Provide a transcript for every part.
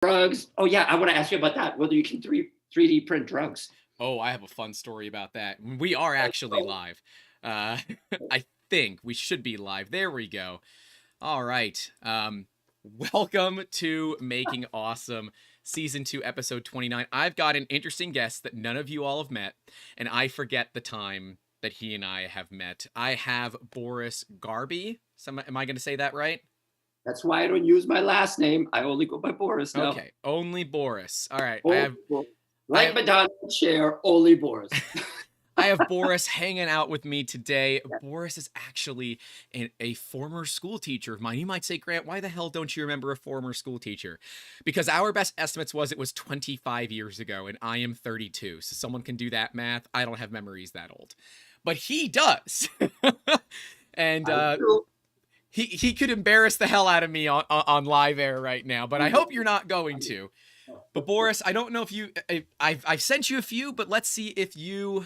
drugs. Oh yeah, I want to ask you about that. Whether you can 3D print drugs. Oh, I have a fun story about that. We are actually live. Uh, I think we should be live. There we go. All right. Welcome to Making Awesome, Season 2, Episode 29. I've got an interesting guest that none of you all have met, and I forget the time that he and I have met. I have Boris Garbe. Am I going to say that right? That's why I don't use my last name. I only go by Boris now. Okay, only Boris. All right. Like Madonna Cher, only Boris. I have Boris hanging out with me today. Boris is actually a former school teacher of mine. You might say, Grant, why the hell don't you remember a former school teacher? Because our best estimates was it was 25 years ago, and I am 32. So someone can do that math. I don't have memories that old. But he does. And he could embarrass the hell out of me on live air right now, but I hope you're not going to. But Boris, I don't know if I've sent you a few, but let's see if you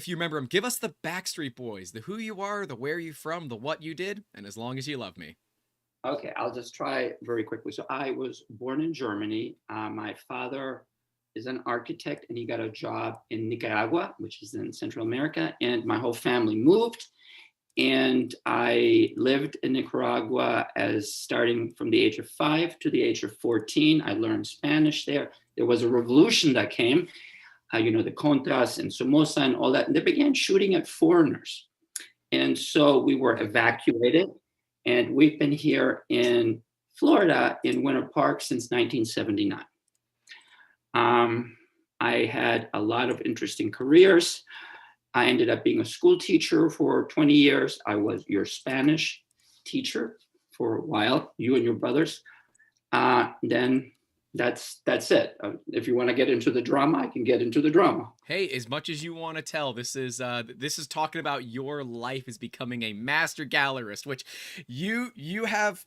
remember them. Give us the Backstreet Boys, the who you are, the where you from, the what you did, and as long as you love me. Okay, I'll just try very quickly. So I was born in Germany. My father is an architect, and he got a job in Nicaragua, which is in Central America, and my whole family moved. And I lived in Nicaragua starting from the age of 5 to the age of 14. I learned Spanish there. There was a revolution that came, the Contras and Somoza and all that. And they began shooting at foreigners. And so we were evacuated. And we've been here in Florida in Winter Park since 1979. I had a lot of interesting careers. I ended up being a school teacher for 20 years. I was your Spanish teacher for a while, you and your brothers. Then that's it. If you want to get into the drama, I can get into the drama. Hey, as much as you want to tell, this is talking about your life as becoming a master gallerist, which you have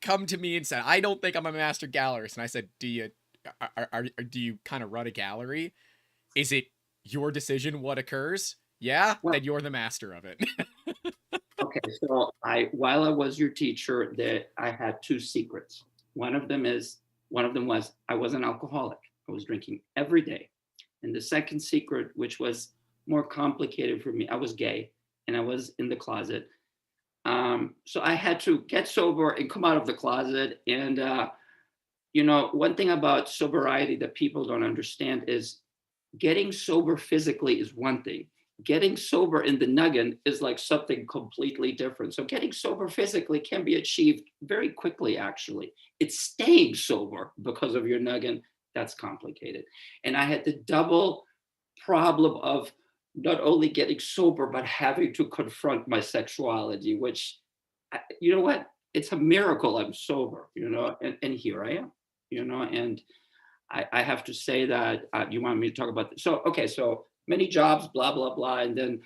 come to me and said, I don't think I'm a master gallerist. And I said, do you kind of run a gallery? Is it your decision what occurs? Yeah, well, then you're the master of it. Okay, so while I was your teacher, I had 2 secrets. One of them was I was an alcoholic. I was drinking every day. And the second secret, which was more complicated for me, I was gay and I was in the closet. So I had to get sober and come out of the closet. And one thing about sobriety that people don't understand is getting sober physically is one thing. Getting sober in the noggin is like something completely different. So getting sober physically can be achieved very quickly, actually. It's staying sober because of your noggin that's complicated. And I had the double problem of not only getting sober, but having to confront my sexuality, which, you know what? It's a miracle I'm sober, and here I am, and I have to say that you want me to talk about this. So many jobs, blah, blah, blah. And then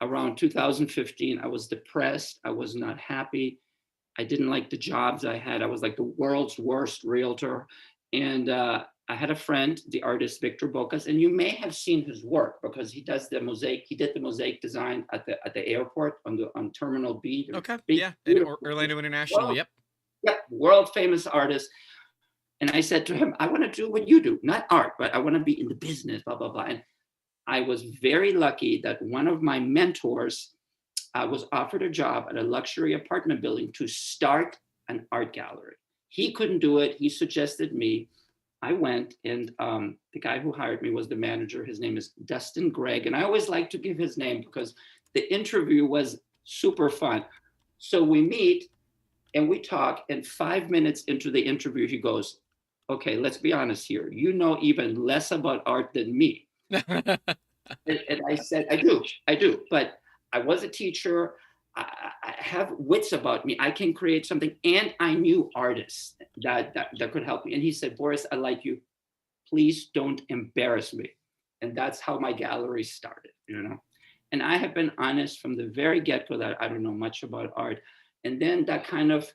around 2015, I was depressed. I was not happy. I didn't like the jobs I had. I was like the world's worst realtor. And I had a friend, the artist Victor Bokas, and you may have seen his work because he does the mosaic. He did the mosaic design at the airport on Terminal B. Okay, yeah, Orlando International, yep. Yep, world famous artist. And I said to him, I want to do what you do, not art, but I want to be in the business, blah, blah, blah. And I was very lucky that one of my mentors was offered a job at a luxury apartment building to start an art gallery. He couldn't do it. He suggested me. I went, and the guy who hired me was the manager. His name is Dustin Gregg. And I always like to give his name because the interview was super fun. So we meet and we talk, and 5 minutes into the interview, he goes, okay, let's be honest here. You know even less about art than me. And I said, I do. But I was a teacher. I have wits about me. I can create something. And I knew artists that could help me. And he said, Boris, I like you. Please don't embarrass me. And that's how my gallery started, And I have been honest from the very get-go that I don't know much about art. And then that kind of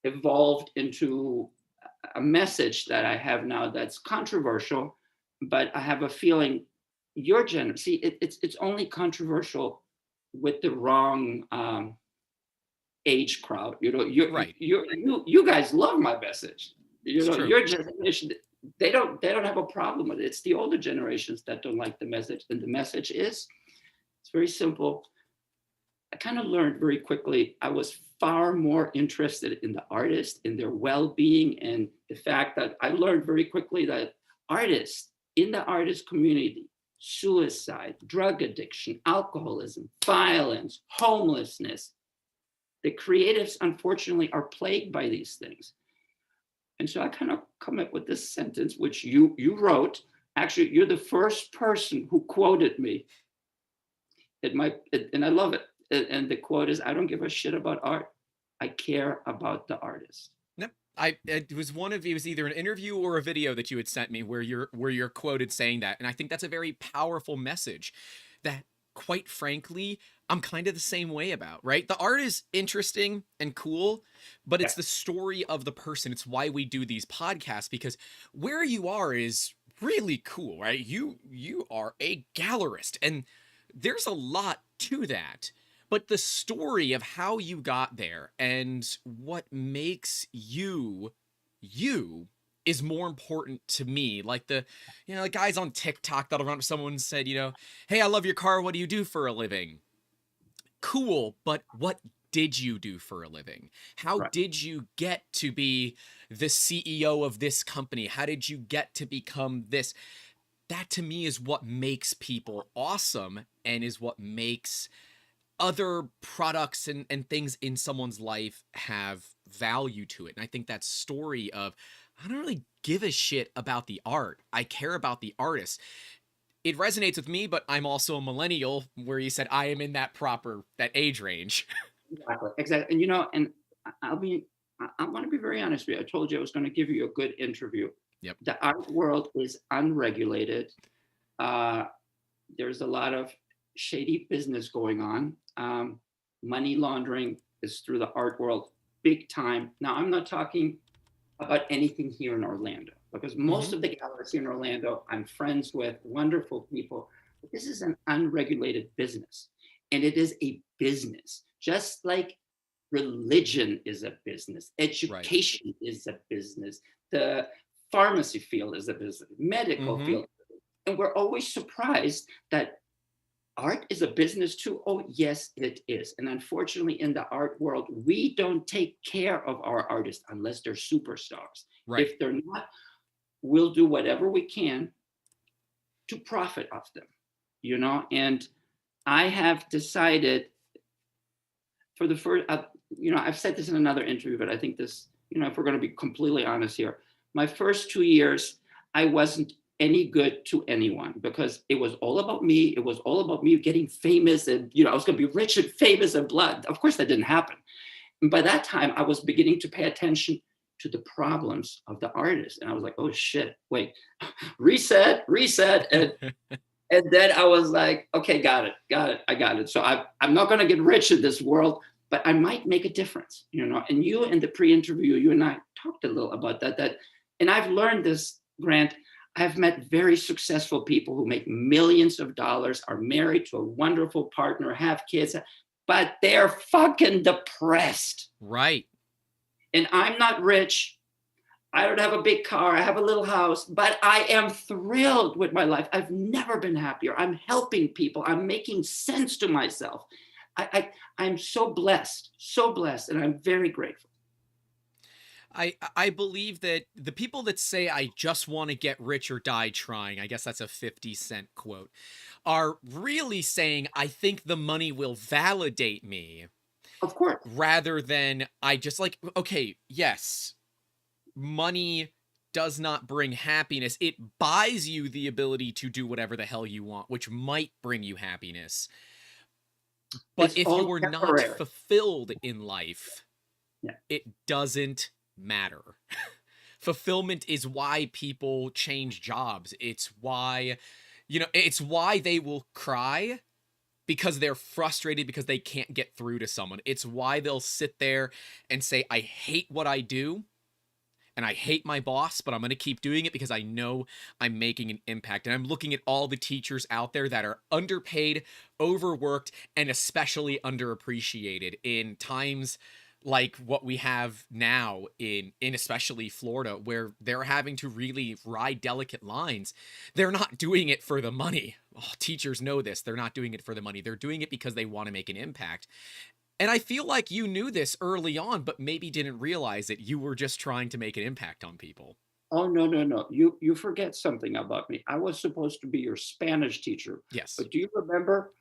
evolved into a message that I have now that's controversial, but I have a feeling it's only controversial with the wrong age crowd. Right. You guys love my message. It's true. Your generation, they don't have a problem with it. It's the older generations that don't like the message. And the message is, it's very simple. I kind of learned very quickly, I was far more interested in the artist, in their well-being, and the fact that I learned very quickly that artists, in the artist community, suicide, drug addiction, alcoholism, violence, homelessness, the creatives, unfortunately, are plagued by these things. And so I kind of come up with this sentence, which you wrote. Actually, you're the first person who quoted me. And I love it. And the quote is, I don't give a shit about art. I care about the artist. Yep. It was it was either an interview or a video that you had sent me where you're quoted saying that. And I think that's a very powerful message that, quite frankly, I'm kind of the same way about, right? The art is interesting and cool, but it's the story of the person. It's why we do these podcasts, because where you are is really cool, right? You are a gallerist, and there's a lot to that. But the story of how you got there and what makes you is more important to me. Like the guys on TikTok that'll run up to someone and said, hey, I love your car. What do you do for a living? Cool. But what did you do for a living? How did you get to be the CEO of this company? How did you get to become this? That to me is what makes people awesome, and is what makes other products and things in someone's life have value to it. And I think that story of, I don't really give a shit about the art, I care about the artist, it resonates with me. But I'm also a millennial, where you said I am in that age range. Exactly. And I want to be very honest with you. I told you I was going to give you a good interview. Yep. The art world is unregulated. There's a lot of shady business going on. Money laundering is through the art world big time. Now, I'm not talking about anything here in Orlando, because most of the galleries here in Orlando, I'm friends with, wonderful people. But this is an unregulated business, and it is a business, just like religion is a business, education is a business, the pharmacy field is a business, medical field. And we're always surprised that art is a business too. Oh, yes, it is. And unfortunately, in the art world, we don't take care of our artists unless they're superstars. Right. If they're not, we'll do whatever we can to profit off them, And I have decided for the first, I've said this in another interview, but I think this, if we're going to be completely honest here, my first 2 years, I wasn't any good to anyone, because it was all about me. It was all about me getting famous, and I was going to be rich and famous and blood. Of course, that didn't happen. And by that time, I was beginning to pay attention to the problems of the artist, and I was like, "Oh shit! Wait, reset!" And and then I was like, "Okay, got it. I got it." So I'm not going to get rich in this world, but I might make a difference, And you, in the pre-interview, you and I talked a little about that. And I've learned this, Grant. I've met very successful people who make millions of dollars, are married to a wonderful partner, have kids, but they're fucking depressed. Right. And I'm not rich. I don't have a big car. I have a little house, but I am thrilled with my life. I've never been happier. I'm helping people. I'm making sense to myself. I'm so blessed, and I'm very grateful. I believe that the people that say, I just want to get rich or die trying, I guess that's a 50 Cent quote, are really saying, I think the money will validate me. Of course. Rather than, I just okay, yes, money does not bring happiness. It buys you the ability to do whatever the hell you want, which might bring you happiness. But if you are not fulfilled in life, it doesn't matter. Fulfillment is why people change jobs. It's why, it's why they will cry, because they're frustrated because they can't get through to someone. It's why they'll sit there and say, I hate what I do, and I hate my boss, but I'm going to keep doing it because I know I'm making an impact. And I'm looking at all the teachers out there that are underpaid, overworked, and especially underappreciated in times like what we have now in especially Florida, where they're having to really ride delicate lines. They're not doing it for the money. Oh, teachers know this. They're not doing it for the money. They're doing it because they want to make an impact. And I feel like you knew this early on, but maybe didn't realize it. You were just trying to make an impact on people. Oh, no, no, no. You forget something about me. I was supposed to be your Spanish teacher. Yes. But do you remember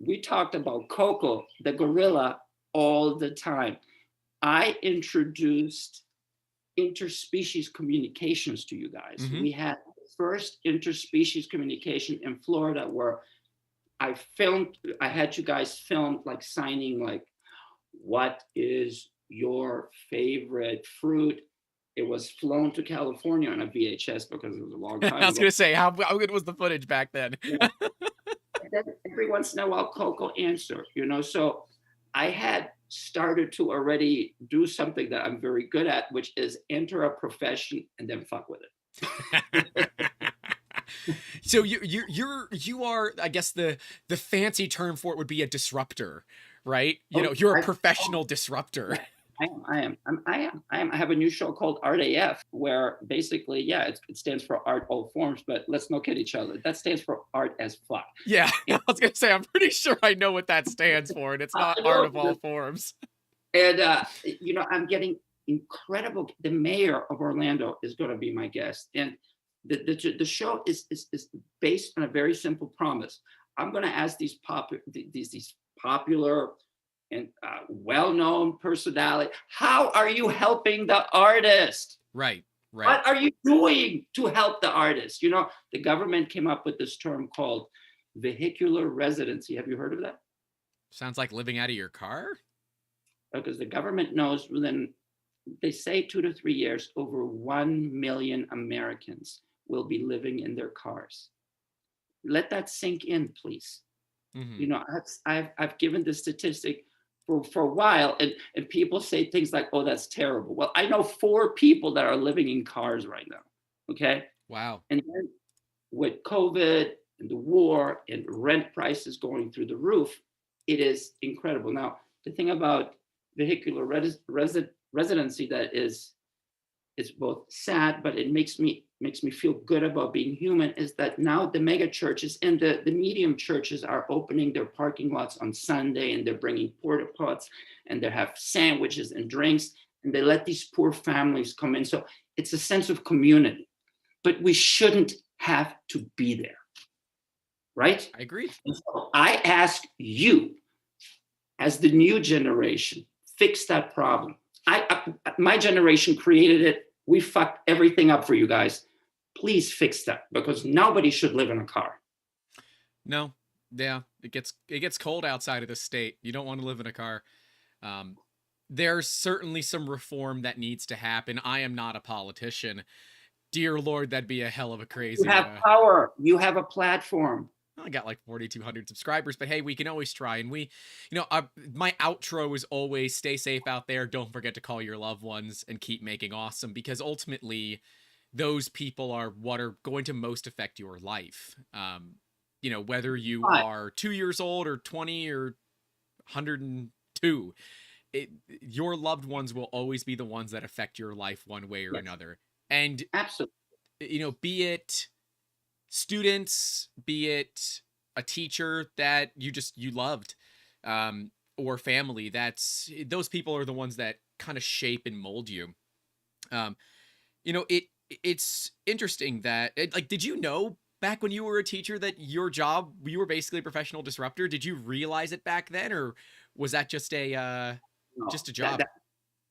we talked about Coco, the gorilla, all the time? I introduced interspecies communications to you guys. Mm-hmm. We had the first interspecies communication in Florida where I had you guys film like signing like, what is your favorite fruit? It was flown to California on a VHS because it was a long time I was ago. going to say, how good was the footage back then? Yeah. And then every once in a while, Coco answered, so I had started to already do something that I'm very good at, which is enter a profession and then fuck with it. So you are, I guess the fancy term for it would be a disruptor, right? You're a professional disruptor. I am. I have a new show called Art AF, where basically, yeah, it stands for art all forms, but let's not kid each other. That stands for art as fuck. Yeah, I was gonna say, I'm pretty sure I know what that stands for, and it's not art of all forms. And I'm getting incredible. The mayor of Orlando is going to be my guest, and the show is based on a very simple promise. I'm going to ask these popular and well-known personality, how are you helping the artist? Right. What are you doing to help the artist? The government came up with this term called vehicular residency. Have you heard of that? Sounds like living out of your car. Because the government knows within, they say 2 to 3 years, over 1 million Americans will be living in their cars. Let that sink in, please. Mm-hmm. I've given the statistic for a while, and people say things like, oh, that's terrible. Well, I know 4 people that are living in cars right now. Okay. Wow. And then with COVID and the war and rent prices going through the roof, it is incredible. Now, the thing about vehicular residency that is both sad, but it makes me feel good about being human, is that now the mega churches and the medium churches are opening their parking lots on Sunday, and they're bringing porta pots, and they have sandwiches and drinks, and they let these poor families come in. So it's a sense of community, but we shouldn't have to be there, right? I agree. And so I ask you, as the new generation, fix that problem. My generation created it. We fucked everything up for you guys. Please fix that, because nobody should live in a car. No, yeah, it gets cold outside of the state. You don't want to live in a car. There's certainly some reform that needs to happen. I am not a politician. Dear Lord, that'd be a hell of a crazy. You have power. You have a platform. I got like 4,200 subscribers, but hey, we can always try. And my outro is always stay safe out there. Don't forget to call your loved ones and keep making awesome, because ultimately those people are what are going to most affect your life. Whether you are 2 years old or 20 or 102, your loved ones will always be the ones that affect your life one way or another. And absolutely, be it students, be it a teacher that you loved, or family, those people are the ones that kind of shape and mold you. It's interesting that did you know back when you were a teacher that you were basically a professional disruptor? Did you realize it back then, or was that just a job?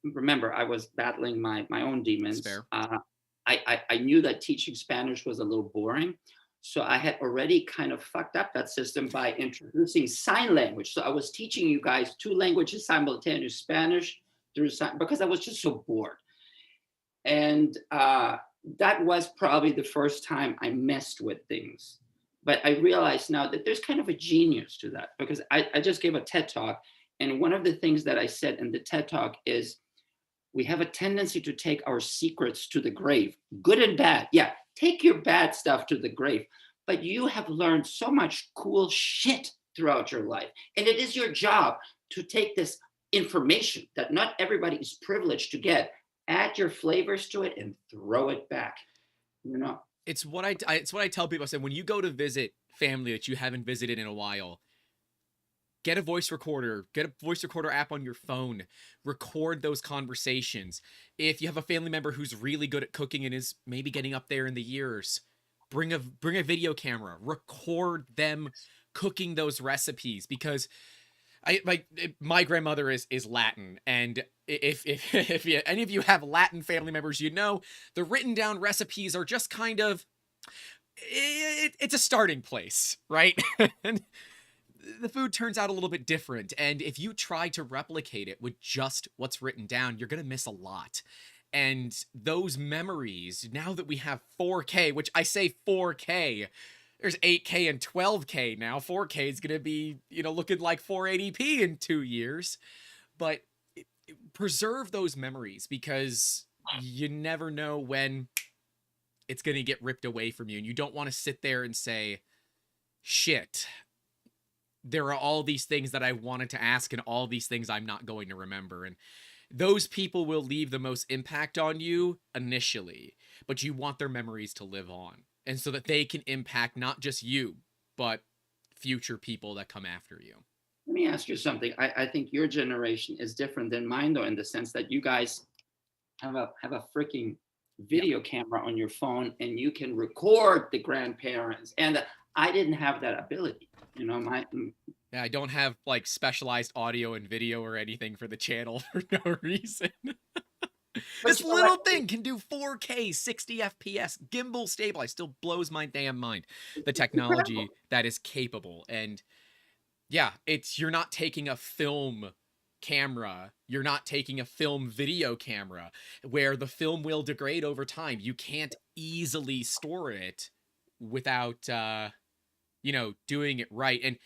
Remember, I was battling my own demons. Fair. I knew that teaching Spanish was a little boring. So I had already kind of fucked up that system by introducing sign language. So I was teaching you guys 2 languages simultaneously, Spanish through sign, because I was just so bored. And that was probably the first time I messed with things. But I realize now that there's kind of a genius to that, because I just gave a TED Talk. And one of the things that I said in the TED Talk is, we have a tendency to take our secrets to the grave, good and bad. Yeah, take your bad stuff to the grave. But you have learned so much cool shit throughout your life. And it is your job to take this information that not everybody is privileged to get. Add your flavors to it and throw it back. You know, It's what it's what I tell people. I said, when you go to visit family that you haven't visited in a while, get a voice recorder, get a voice recorder app on your phone, record those conversations. If you have a family member who's really good at cooking and is maybe getting up there in the years, bring a video camera, record them cooking those recipes, because my grandmother is Latin, and if any of you have Latin family members, you know the written down recipes are just kind of it's a starting place, right? And the food turns out a little bit different, and if you try to replicate it with just what's written down, you're gonna miss a lot. And those memories, now that we have 4K, which I say 4K, there's 8K and 12K now. 4K is going to be, looking like 480p in 2 years. But preserve those memories, because you never know when it's going to get ripped away from you. And you don't want to sit there and say, shit, there are all these things that I wanted to ask and all these things I'm not going to remember. And those people will leave the most impact on you initially, but you want their memories to live on, and so that they can impact not just you, but future people that come after you. Let me ask you something. I think your generation is different than mine, though, in the sense that you guys have a freaking video camera on your phone, and you can record the grandparents. And I didn't have that ability. Yeah, I don't have like specialized audio and video or anything for the channel for no reason. This little thing can do 4K, 60 FPS, gimbal stabilized. Still blows my damn mind, the technology that is capable. And yeah, you're not taking a film camera, you're not taking a film video camera where the film will degrade over time. You can't easily store it without, doing it right. And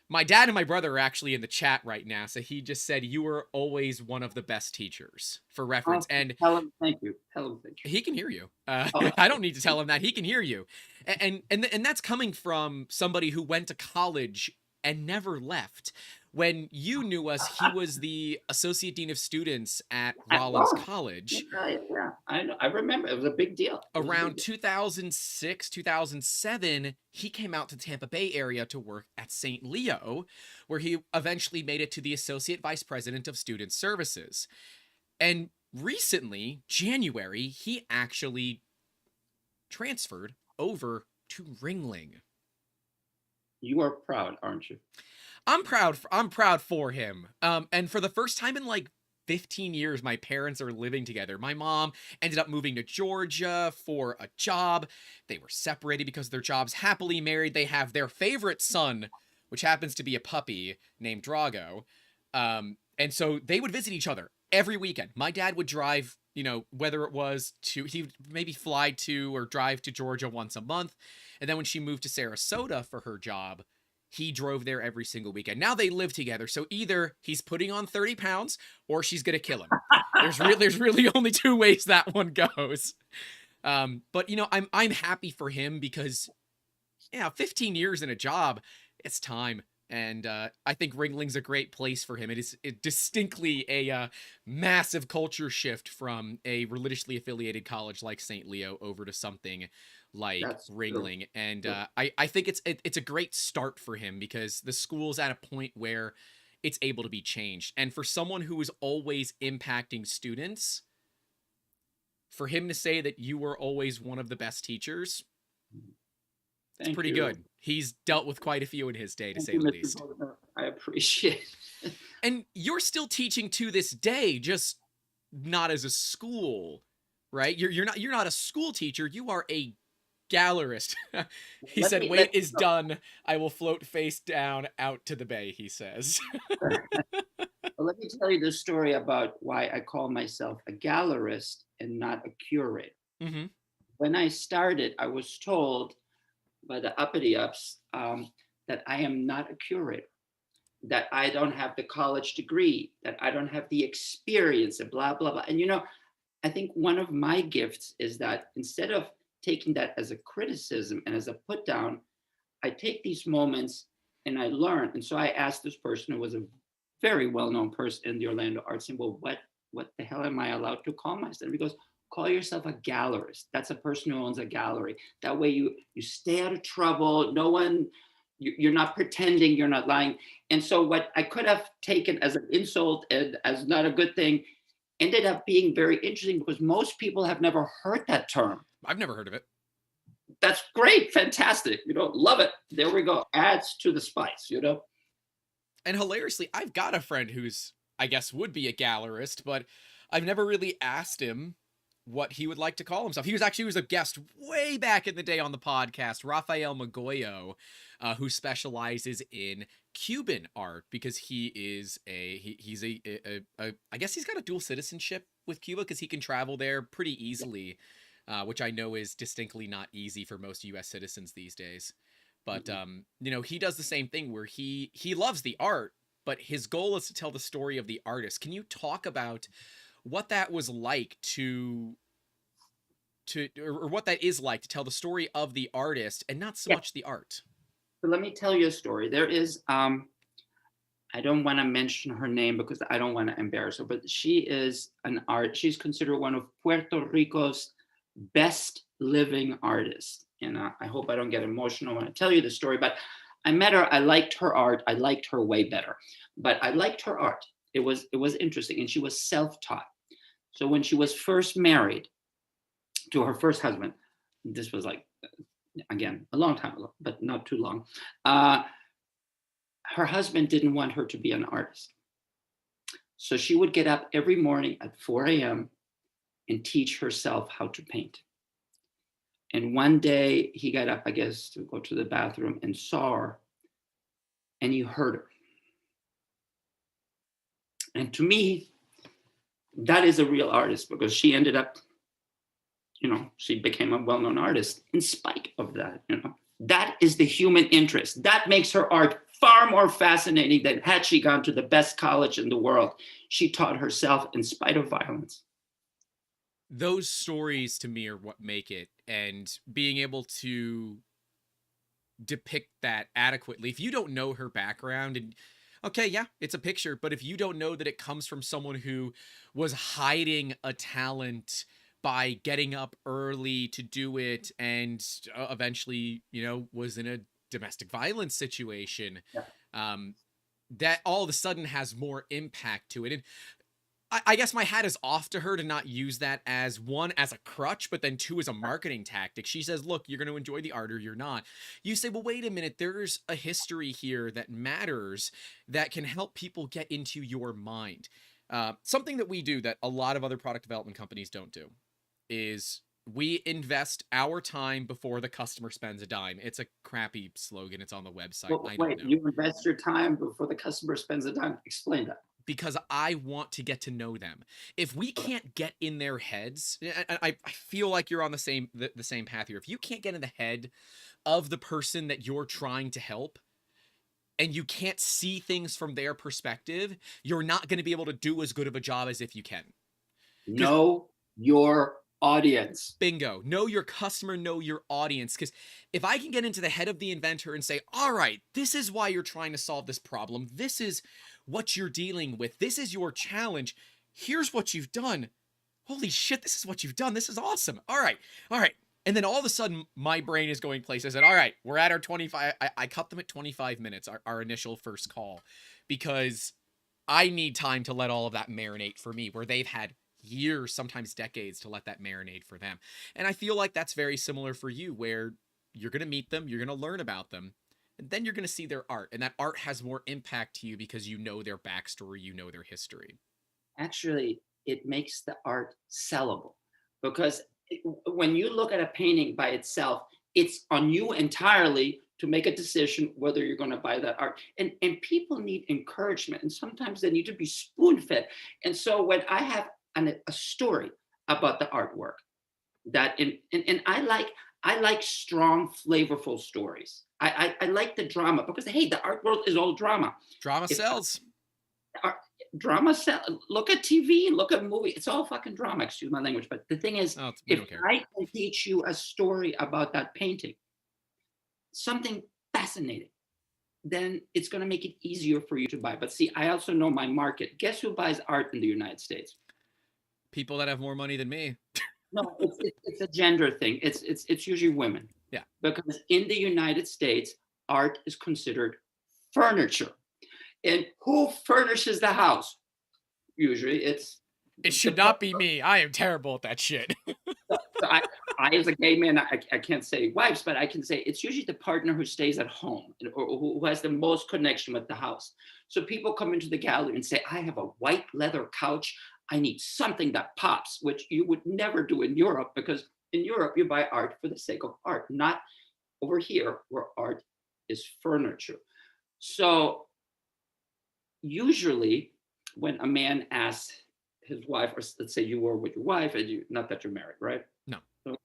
my dad and my brother are actually in the chat right now, so he just said you were always one of the best teachers, for reference. And tell him thank you. Tell him thank you. He can hear you. I don't need to tell him that. He can hear you, and that's coming from somebody who went to college and never left. When you knew us, he was the associate dean of students at Rollins College. Yeah, I know. I remember. It was a big deal. Around 2006, 2007, he came out to the Tampa Bay area to work at St. Leo, where he eventually made it to the associate vice president of student services. And recently, January, he actually transferred over to Ringling. You are proud, aren't you? I'm proud for him. And for the first time in like 15 years, my parents are living together. My mom ended up moving to Georgia for a job. They were separated because of their jobs, happily married. They have their favorite son, which happens to be a puppy named Drago. And so they would visit each other every weekend. My dad would drive, whether it was he would maybe fly to or drive to Georgia once a month. And then when she moved to Sarasota for her job, he drove there every single weekend. Now they live together, so either he's putting on 30 pounds or she's gonna kill him. There's really only two ways that one goes. But I'm happy for him, because 15 years in a job, it's time. And I think Ringling's a great place for him. It is distinctly a massive culture shift from a religiously affiliated college like St. Leo over to something like Ringling. True. And I think it's a great start for him, because the school's at a point where it's able to be changed. And for someone who is always impacting students, for him to say that you were always one of the best teachers, it's pretty good. He's dealt with quite a few in his day, to say the least. I appreciate it. And you're still teaching to this day, just not as a school, right? You're not a school teacher. You are a gallerist. He said, "Wait is done. I will float face down out to the bay," he says. Well, let me tell you the story about why I call myself a gallerist and not a curator. Mm-hmm. When I started, I was told by the uppity-ups that I am not a curator, that I don't have the college degree, that I don't have the experience, and blah, blah, blah. And I think one of my gifts is that instead of taking that as a criticism and as a put down, I take these moments and I learn. And so I asked this person who was a very well-known person in the Orlando art scene. Well, what the hell am I allowed to call myself? He goes, call yourself a gallerist. That's a person who owns a gallery. That way you stay out of trouble. No one, you're not pretending, you're not lying. And so what I could have taken as an insult and as not a good thing ended up being very interesting because most people have never heard that term. I've never heard of it. That's great, fantastic, love it. There we go, adds to the spice, And hilariously, I've got a friend who's, I guess, would be a gallerist, but I've never really asked him what he would like to call himself. He was a guest way back in the day on the podcast, Rafael Magoyo, who specializes in Cuban art because he's I guess he's got a dual citizenship with Cuba because he can travel there pretty easily, which I know is distinctly not easy for most U.S. citizens these days. But he does the same thing where he loves the art, but his goal is to tell the story of the artist. Can you talk about what that was like or what that is like to tell the story of the artist and not so much the art? So let me tell you a story. There is, I don't want to mention her name because I don't want to embarrass her, but she is she's considered one of Puerto Rico's best living artists. And I hope I don't get emotional when I tell you the story, but I met her. I liked her art. I liked her way better, but I liked her art. It was interesting. And she was self-taught. So when she was first married to her first husband, this was like, again, a long time ago, but not too long. Her husband didn't want her to be an artist. So she would get up every morning at 4 a.m. and teach herself how to paint. And one day he got up, I guess, to go to the bathroom and saw her, and he heard her. And to me, that is a real artist because she ended up, she became a well-known artist in spite of that, That is the human interest. That makes her art far more fascinating than had she gone to the best college in the world. She taught herself in spite of violence. Those stories to me are what make it, and being able to depict that adequately. If you don't know her background, and okay, yeah, it's a picture, but if you don't know that it comes from someone who was hiding a talent by getting up early to do it and eventually, was in a domestic violence situation, that all of a sudden has more impact to it. And I guess my hat is off to her to not use that as one, as a crutch, but then two, as a marketing tactic. She says, look, you're going to enjoy the art or you're not. You say, well, wait a minute, there's a history here that matters that can help people get into your mind. Something that we do that a lot of other product development companies don't do is we invest our time before the customer spends a dime. It's a crappy slogan. It's on the website. Well, wait, you invest your time before the customer spends a dime? Explain that. Because I want to get to know them. If we can't get in their heads, I feel like you're on the same path here. If you can't get in the head of the person that you're trying to help, and you can't see things from their perspective, you're not going to be able to do as good of a job as if you can. Know your audience. Bingo. Know your customer, know your audience. Because if I can get into the head of the inventor and say, all right, this is why you're trying to solve this problem. This is what you're dealing with. This is your challenge. Here's what you've done. Holy shit, this is what you've done. This is awesome. All right. And then all of a sudden, my brain is going places. And all right, we're at our 25. I cut them at 25 minutes, our initial first call, because I need time to let all of that marinate for me, where they've had years, sometimes decades, to let that marinate for them. And I feel like that's very similar for you, where you're going to meet them, you're going to learn about them, and then you're going to see their art. And that art has more impact to you because you know their backstory, you know their history. Actually, it makes the art sellable, because when you look at a painting by itself, it's on you entirely to make a decision whether you're going to buy that art. And people need encouragement, and sometimes they need to be spoon-fed. And so when I have a story about the artwork, that and I like strong, flavorful stories. I like the drama, because hey, the art world is all drama. Drama sells. Drama sells. Look at TV, look at movies. It's all fucking drama. Excuse my language, but the thing is, if I can teach you a story about that painting, something fascinating, then it's going to make it easier for you to buy. But see, I also know my market. Guess who buys art in the United States? People that have more money than me. No, it's a gender thing. It's usually women. Yeah. Because in the United States, art is considered furniture. And who furnishes the house? Usually it should not be me. I am terrible at that shit. So I as a gay man, I can't say wives, but I can say it's usually the partner who stays at home or who has the most connection with the house. So people come into the gallery and say, I have a white leather couch. I need something that pops, which you would never do in Europe, because in Europe, you buy art for the sake of art, not over here where art is furniture. So usually when a man asks his wife, or let's say you were with your wife, and you, not that you're married, right? No. So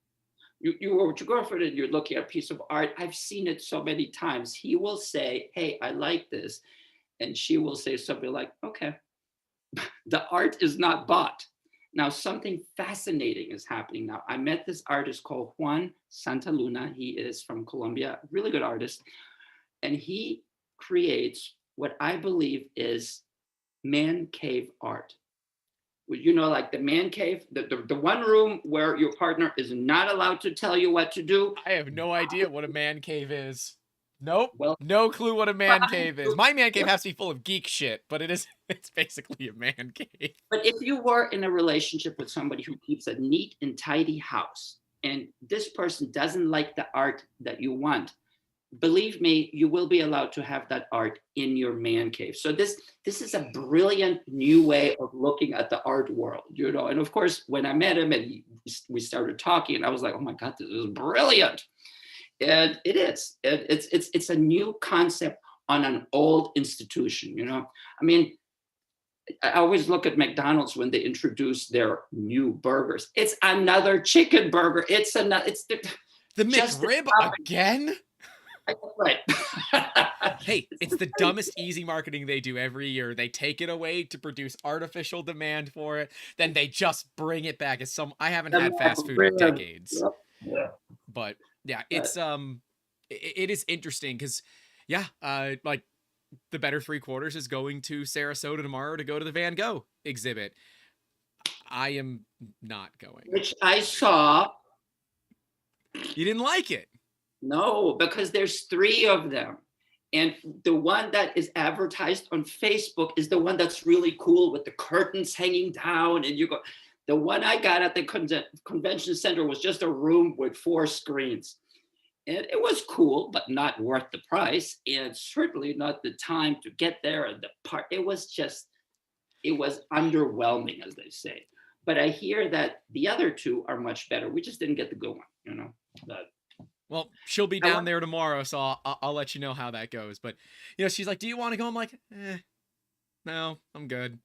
you were with your girlfriend and you're looking at a piece of art. I've seen it so many times. He will say, hey, I like this. And she will say something like, okay, the art is not bought. Now, something fascinating is happening now. I met this artist called Juan Santaluna. He is from Colombia, really good artist. And he creates what I believe is man cave art. You know, like the man cave, the one room where your partner is not allowed to tell you what to do. I have no idea what a man cave is. Nope. Well, no clue what a man cave is. My man cave has to be full of geek shit, but it's basically a man cave. But if you were in a relationship with somebody who keeps a neat and tidy house, and this person doesn't like the art that you want, believe me, you will be allowed to have that art in your man cave. So this is a brilliant new way of looking at the art world, you know. And of course, when I met him and we started talking, and I was like, oh my God, this is brilliant. And it is. It's a new concept on an old institution, you know. I mean, I always look at McDonald's when they introduce their new burgers. It's another chicken burger. It's the McRib again? Right. Hey, it's the dumbest easy marketing they do every year. They take it away to produce artificial demand for it, then they just bring it back. I haven't had fast food in decades. Yeah. But yeah, it's it is interesting because like the Better Three Quarters is going to Sarasota tomorrow to go to the Van Gogh exhibit. I am not going. Which I saw. You didn't like it? No, because there's 3 of them. And the one that is advertised on Facebook is the one that's really cool with the curtains hanging down. And you go, the one I got at the convention center was just a room with 4 screens. And it was cool, but not worth the price. And certainly not the time to get there. And it was underwhelming, as they say. But I hear that the other 2 are much better. We just didn't get the good one, you know. But well, she'll be down there tomorrow, so I'll let you know how that goes. But, you know, she's like, do you want to go? I'm like, no, I'm good.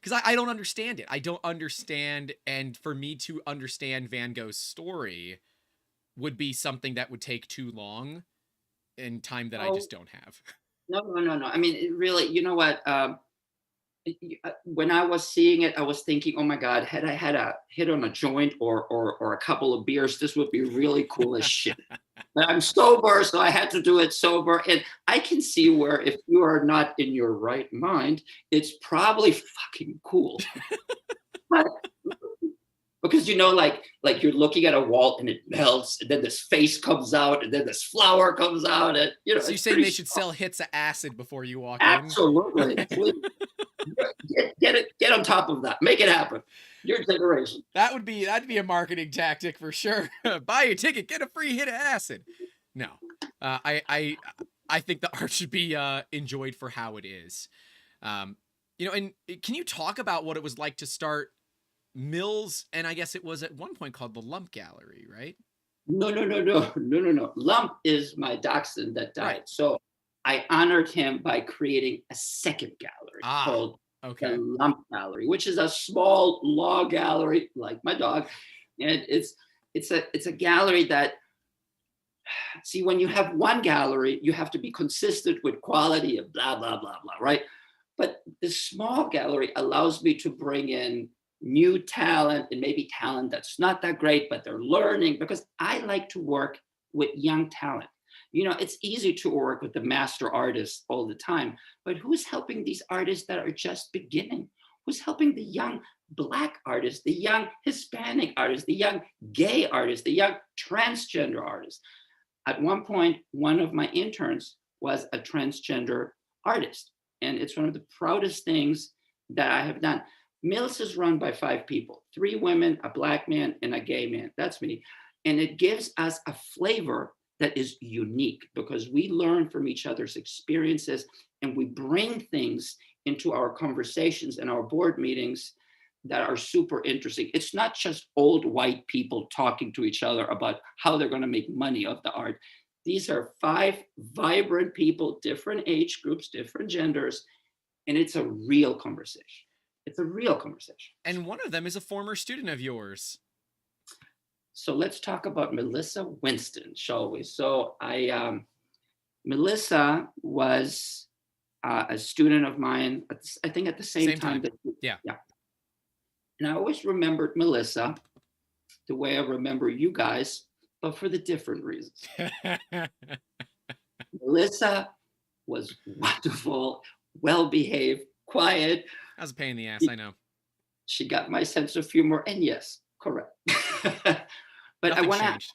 Because I don't understand it. I don't understand. And for me to understand Van Gogh's story would be something that would take too long in time that I just don't have. No. I mean, it really, you know what? When I was seeing it, I was thinking, oh my God, had I had a hit on a joint or a couple of beers, this would be really cool as shit. But I'm sober, so I had to do it sober. And I can see where if you are not in your right mind, it's probably fucking cool. Because, you know, like you're looking at a wall and it melts, and then this face comes out, and then this flower comes out. And, you know, so you're saying they should sell hits of acid before you walk in? Absolutely. Get on top of that. Make it happen. Your generation. That'd be a marketing tactic for sure. Buy your ticket, get a free hit of acid. No, I think the art should be enjoyed for how it is. You know, and can you talk about what it was like to start Mills? And I guess it was at one point called the Lump Gallery, right? No. Lump is my dachshund that died. Right. So I honored him by creating a second gallery called the Lump Gallery, which is a small law gallery, like my dog. And it's a gallery that, see, when you have one gallery, you have to be consistent with quality and blah, blah, blah, blah, right? But the small gallery allows me to bring in new talent, and maybe talent that's not that great, but they're learning, because I like to work with young talent. It's easy to work with the master artists all the time, but who's helping these artists that are just beginning? Who's helping the young Black artists, the young Hispanic artists, the young gay artists, the young transgender artists? At one point, one of my interns was a transgender artist, and it's one of the proudest things that I have done. Mills is run by 5 people, 3 women, a Black man, and a gay man. That's me. And it gives us a flavor that is unique because we learn from each other's experiences and we bring things into our conversations and our board meetings that are super interesting. It's not just old white people talking to each other about how they're going to make money of the art. These are 5 vibrant people, different age groups, different genders, and it's a real conversation. It's a real conversation. And one of them is a former student of yours. So let's talk about Melissa Winston, shall we? So Melissa was a student of mine, I think at the same time. Yeah. And I always remembered Melissa the way I remember you guys, but for the different reasons. Melissa was wonderful, well-behaved, quiet. That was a pain in the ass, I know. She got my sense of humor, and yes, correct. But Nothing I want to,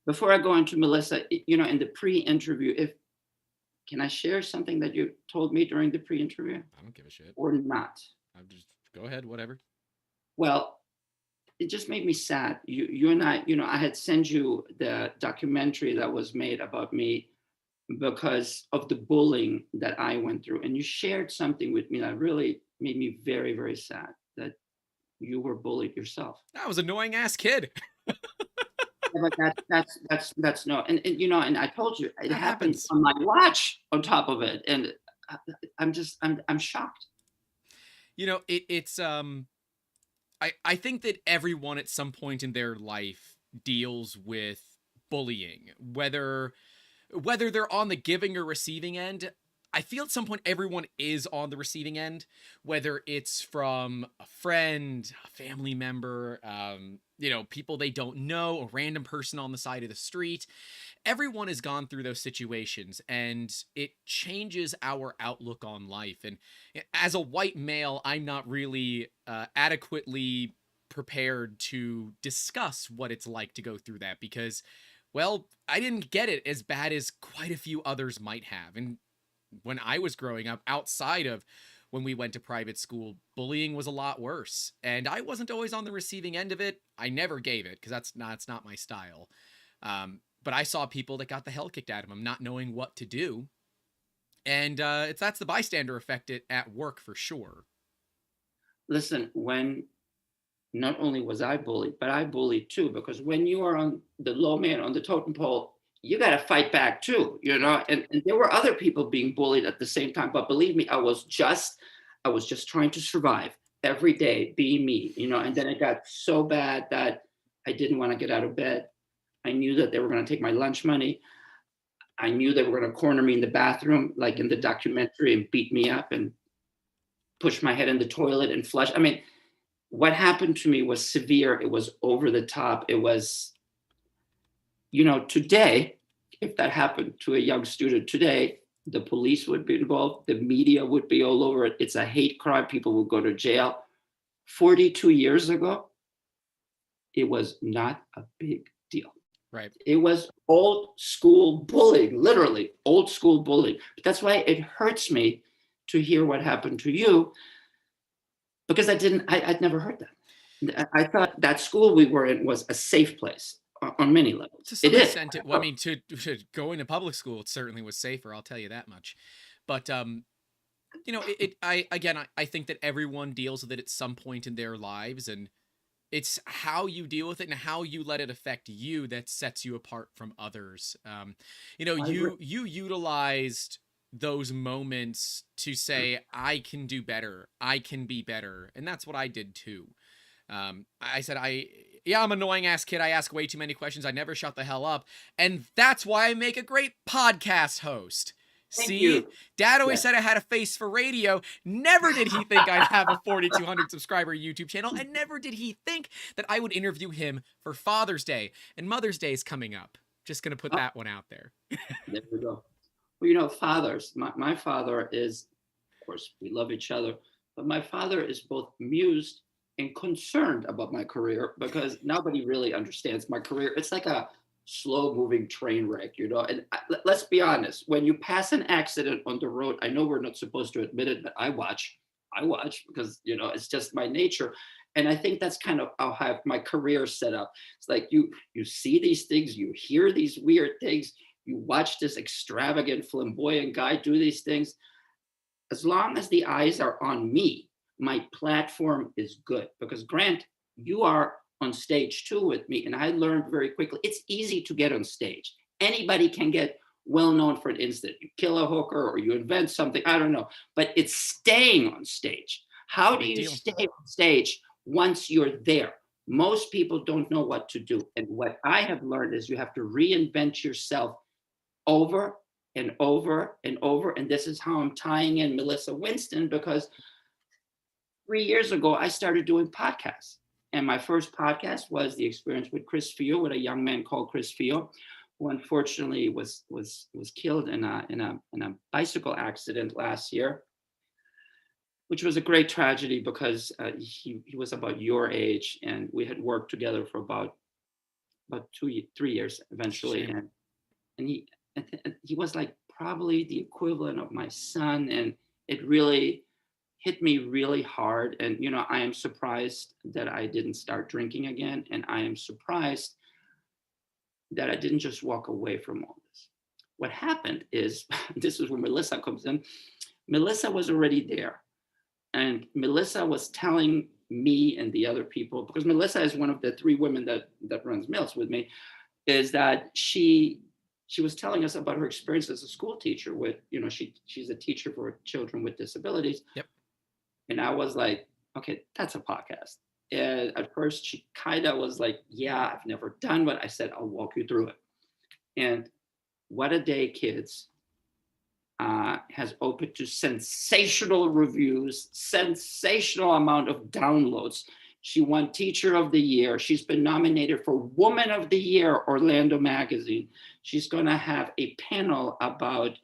before I go into Melissa, in the pre-interview, can I share something that you told me during the pre-interview? I don't give a shit. Or not? I'm just, go ahead, whatever. Well, it just made me sad. You and I had sent you the documentary that was made about me because of the bullying that I went through. And you shared something with me that really made me very, very sad, that you were bullied yourself. I was an annoying ass kid. Yeah, but that's no, and I told you it happens on my watch on top of it. And I'm shocked. It's I think that everyone at some point in their life deals with bullying, whether they're on the giving or receiving end. I feel at some point everyone is on the receiving end, whether it's from a friend, a family member, people they don't know, a random person on the side of the street. Everyone has gone through those situations, and it changes our outlook on life. And as a white male, I'm not really adequately prepared to discuss what it's like to go through that because, well, I didn't get it as bad as quite a few others might have. And when I was growing up, outside of when we went to private school, bullying was a lot worse. And I wasn't always on the receiving end of it. I never gave it because that's not my style. But I saw people that got the hell kicked out of them, not knowing what to do. And that's the bystander effect at work for sure. Listen, when not only was I bullied, but I bullied too, because when you are on the low man on the totem pole, you got to fight back too, and there were other people being bullied at the same time. But believe me, I was just trying to survive every day, being me, and then it got so bad that I didn't want to get out of bed. I knew that they were going to take my lunch money. I knew they were going to corner me in the bathroom, like in the documentary, and beat me up and push my head in the toilet and flush. I mean, what happened to me was severe. It was over the top. It was, today, if that happened to a young student today, the police would be involved. The media would be all over it. It's a hate crime. People would go to jail. 42 years ago, it was not a big deal. Right. It was old school bullying, literally old school bullying. But that's why it hurts me to hear what happened to you, because I'd never heard that. I thought that school we were in was a safe place on many levels. To some extent, to go into public school, it certainly was safer. I'll tell you that much. But I think that everyone deals with it at some point in their lives, and it's how you deal with it and how you let it affect you that sets you apart from others. You utilized those moments to say, I can do better. I can be better. And that's what I did too. I said, I'm an annoying ass kid. I ask way too many questions. I never shut the hell up. And that's why I make a great podcast host. Thank See, you. Dad always said I had a face for radio. Never did he think I'd have a 4,200 subscriber YouTube channel. And never did he think that I would interview him for Father's Day. And Mother's Day is coming up. Just gonna put Oh, that one out there. there we go. Well, fathers, my father is, of course, we love each other, but my father is both amused and concerned about my career because nobody really understands my career. It's like a slow moving train wreck, And let's be honest, when you pass an accident on the road, I know we're not supposed to admit it, but I watch. I watch because, it's just my nature. And I think that's kind of how I have my career set up. It's like you see these things, you hear these weird things, you watch this extravagant, flamboyant guy do these things. As long as the eyes are on me, my platform is good. Because Grant, you are on stage too with me. And I learned very quickly, it's easy to get on stage. Anybody can get well known for an instant. You kill a hooker or you invent something, I don't know. But it's staying on stage. How do Big you deal. stay on stage once you're there? Most people don't know what to do. And what I have learned is you have to reinvent yourself over and over and over. And this is how I'm tying in Melissa Winston, because 3 years ago, I started doing podcasts. And my first podcast was the experience with Chris Fio, with a young man called Chris Fio, who unfortunately was killed in a bicycle accident last year, which was a great tragedy because he was about your age, and we had worked together for about 3 years eventually. Shame. And he was like probably the equivalent of my son, and it really hit me really hard. And I am surprised that I didn't start drinking again, and I am surprised that I didn't just walk away from all this. What happened is, this is where Melissa comes in. Melissa was already there, and Melissa was telling me and the other people, because Melissa is one of the 3 women that runs Mills with me, is that she was telling us about her experience as a school teacher with, she's a teacher for children with disabilities. Yep. And I was like, okay, that's a podcast. And at first she kind of was like, yeah, I've never done what I said. I'll walk you through it. And What a Day Kids has opened to sensational reviews, sensational amount of downloads. She won Teacher of the Year. She's been nominated for Woman of the Year, Orlando Magazine. She's going to have a panel about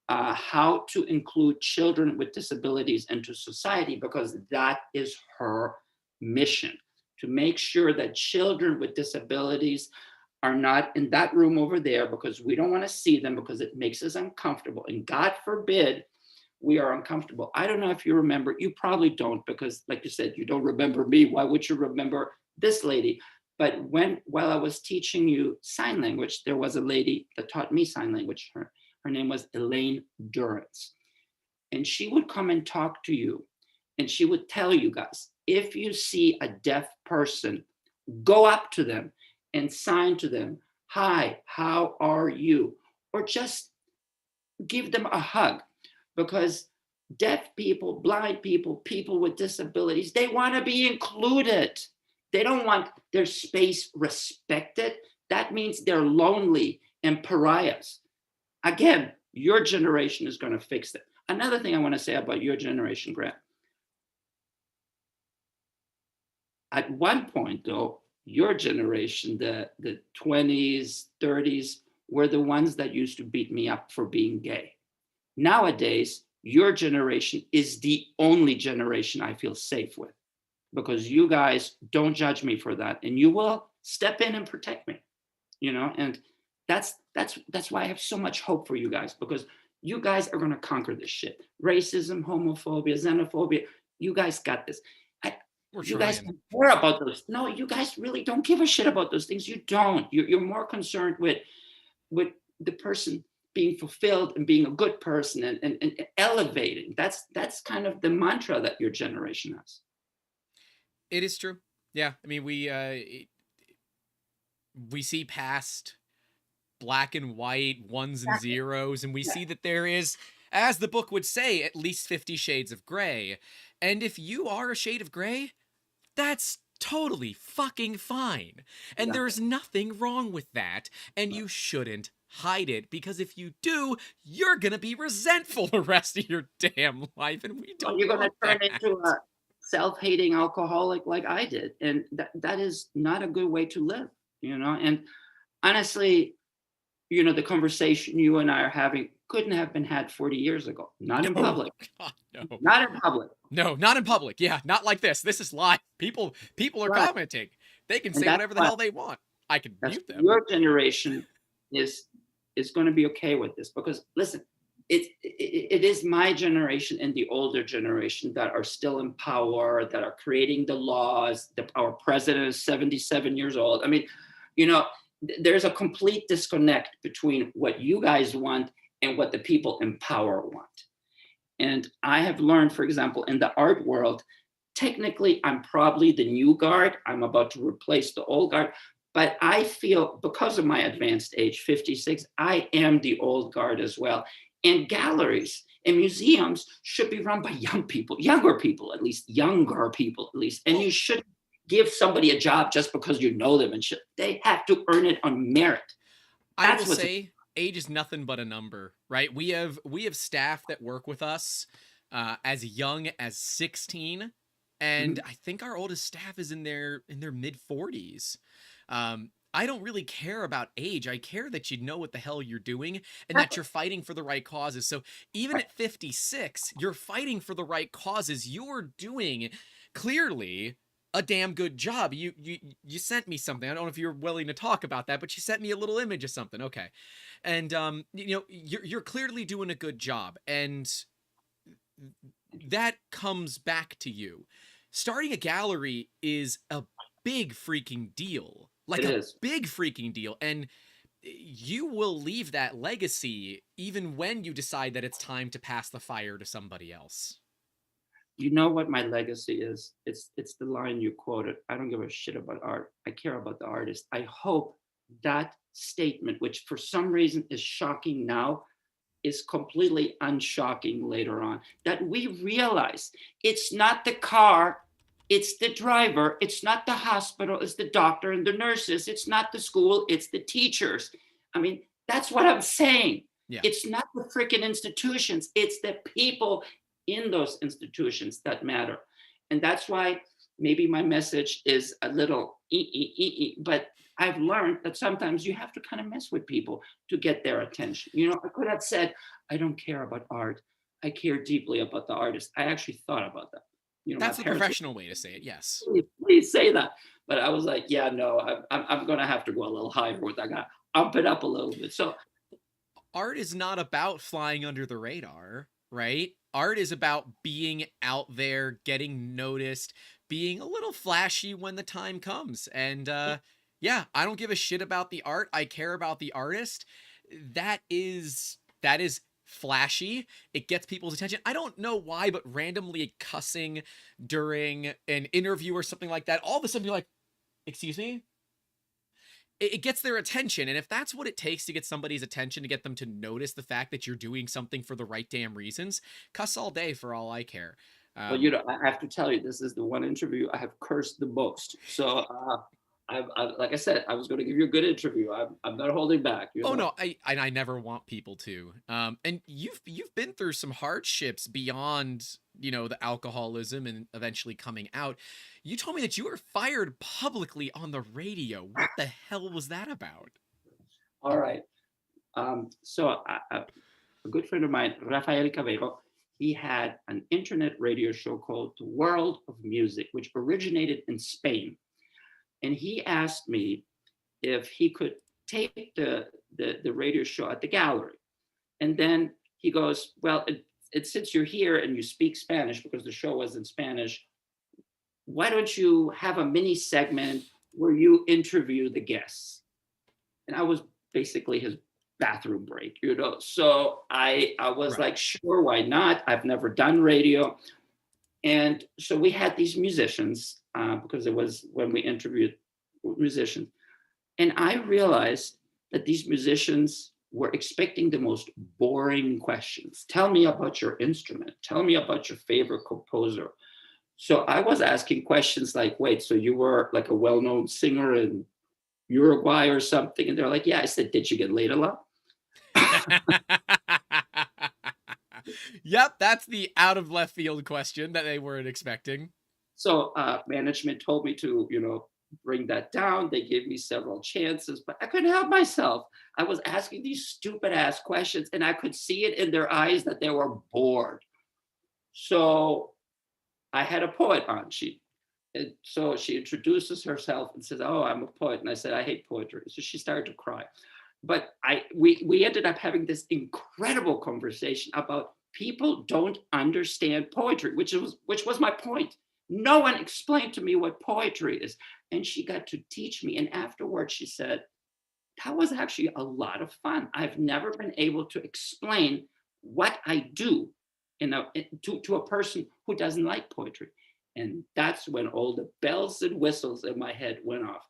how to include children with disabilities into society, because that is her mission, to make sure that children with disabilities are not in that room over there, because we don't want to see them, because it makes us uncomfortable. And God forbid we are uncomfortable. I don't know if you remember, you probably don't, because like you said, you don't remember me. Why would you remember this lady? But while I was teaching you sign language, there was a lady that taught me sign language. Her name was Elaine Durrance. And she would come and talk to you, and she would tell you guys, if you see a deaf person, go up to them and sign to them, hi, how are you? Or just give them a hug, because deaf people, blind people, people with disabilities, they want to be included. They don't want their space respected. That means they're lonely and pariahs. Again, your generation is going to fix it. Another thing I want to say about your generation, Grant. At one point, though, your generation, the 20s, 30s, were the ones that used to beat me up for being gay. Nowadays, your generation is the only generation I feel safe with, because you guys don't judge me for that, and you will step in and protect me, and that's why I have so much hope for you guys, because you guys are going to conquer this shit. Racism, homophobia, xenophobia, you guys got this. You guys don't care about those. No, you guys really don't give a shit about those things. You don't. You're more concerned with the person being fulfilled and being a good person and elevating. That's kind of the mantra that your generation has. It is true. Yeah. I mean, we see past black and white, ones and zeros, and we see that there is, as the book would say, at least 50 shades of gray. And if you are a shade of gray, that's totally fucking fine. And there's nothing wrong with that. And you shouldn't hide it, because if you do, you're gonna be resentful the rest of your damn life, and we don't. You're gonna turn into a self-hating alcoholic like I did, and that is not a good way to live, And honestly, the conversation you and I are having couldn't have been had 40 years ago. Not in public. God, no. Not in public. No, not in public. Yeah, not like this. This is live. People are Right. commenting. They can And say that's whatever the why hell they want. I can mute them. your generation is going to be okay with this, because listen, it is my generation and the older generation that are still in power, that are creating the laws. Our president is 77 years old. I mean, there's a complete disconnect between what you guys want and what the people in power want. And I have learned, for example, in the art world, technically I'm probably the new guard. I'm about to replace the old guard. But I feel, because of my advanced age, 56, I am the old guard as well. And galleries and museums should be run by younger people, at least. And you shouldn't give somebody a job just because you know them. And they have to earn it on merit. I will say age is nothing but a number, right? We have staff that work with us as young as 16. And I think our oldest staff is in their mid 40s. I don't really care about age. I care that you know what the hell you're doing and that you're fighting for the right causes. So even at 56, you're fighting for the right causes. You're doing clearly a damn good job. You sent me something. I don't know if you're willing to talk about that, but you sent me a little image of something. Okay. And you're clearly doing a good job, and that comes back to you. Starting a gallery is a big freaking deal. Big freaking deal. And you will leave that legacy even when you decide that it's time to pass the fire to somebody else. You know what my legacy is? It's the line you quoted. I don't give a shit about art. I care about the artist. I hope that statement, which for some reason is shocking now, is completely unshocking later on. That we realize it's not the car, it's the driver, it's not the hospital, it's the doctor and the nurses, it's not the school, it's the teachers. I mean, that's what I'm saying. Yeah. It's not the freaking institutions, it's the people in those institutions that matter. And that's why maybe my message is a little but I've learned that sometimes you have to kind of mess with people to get their attention. I could have said, I don't care about art. I care deeply about the artist. I actually thought about that. That's the professional way to say it, yes. Please say that. But I was like, yeah, no, I'm going to have to go a little higher with that guy. Up it up a little bit. So art is not about flying under the radar, right? Art is about being out there, getting noticed, being a little flashy when the time comes. And yeah, I don't give a shit about the art. I care about the artist. That is flashy. It gets people's attention. I don't know why, but randomly cussing during an interview or something like that, all of a sudden you're like, excuse me? It gets their attention. And if that's what it takes to get somebody's attention, to get them to notice the fact that you're doing something for the right damn reasons, cuss all day for all I care. Well, I have to tell you, this is the one interview I have cursed the most. So I like I said, I was going to give you a good interview. I'm not holding back. No, I never want people to. And you've been through some hardships beyond, the alcoholism and eventually coming out. You told me that you were fired publicly on the radio. What the hell was that about? All right. So a good friend of mine, Rafael Cabello, he had an internet radio show called The World of Music, which originated in Spain. And he asked me if he could tape the radio show at the gallery. And then he goes, well, since you're here and you speak Spanish, because the show was in Spanish, why don't you have a mini segment where you interview the guests? And I was basically his bathroom break, So I was like, sure, why not? I've never done radio. And so we had these musicians, because it was when we interviewed musicians. And I realized that these musicians were expecting the most boring questions. Tell me about your instrument. Tell me about your favorite composer. So I was asking questions like, wait, so you were like a well-known singer in Uruguay or something? And they're like, yeah. I said, did you get laid a lot? Yep, that's the out of left field question that they weren't expecting. So management told me to, bring that down. They gave me several chances, but I couldn't help myself. I was asking these stupid ass questions, and I could see it in their eyes that they were bored. So I had a poet on. So she introduces herself and says, "Oh, I'm a poet." And I said, "I hate poetry." So she started to cry. But we ended up having this incredible conversation about people don't understand poetry, which was my point. No one explained to me what poetry is. And she got to teach me. And afterwards she said, that was actually a lot of fun. I've never been able to explain what I do to a person who doesn't like poetry. And that's when all the bells and whistles in my head went off.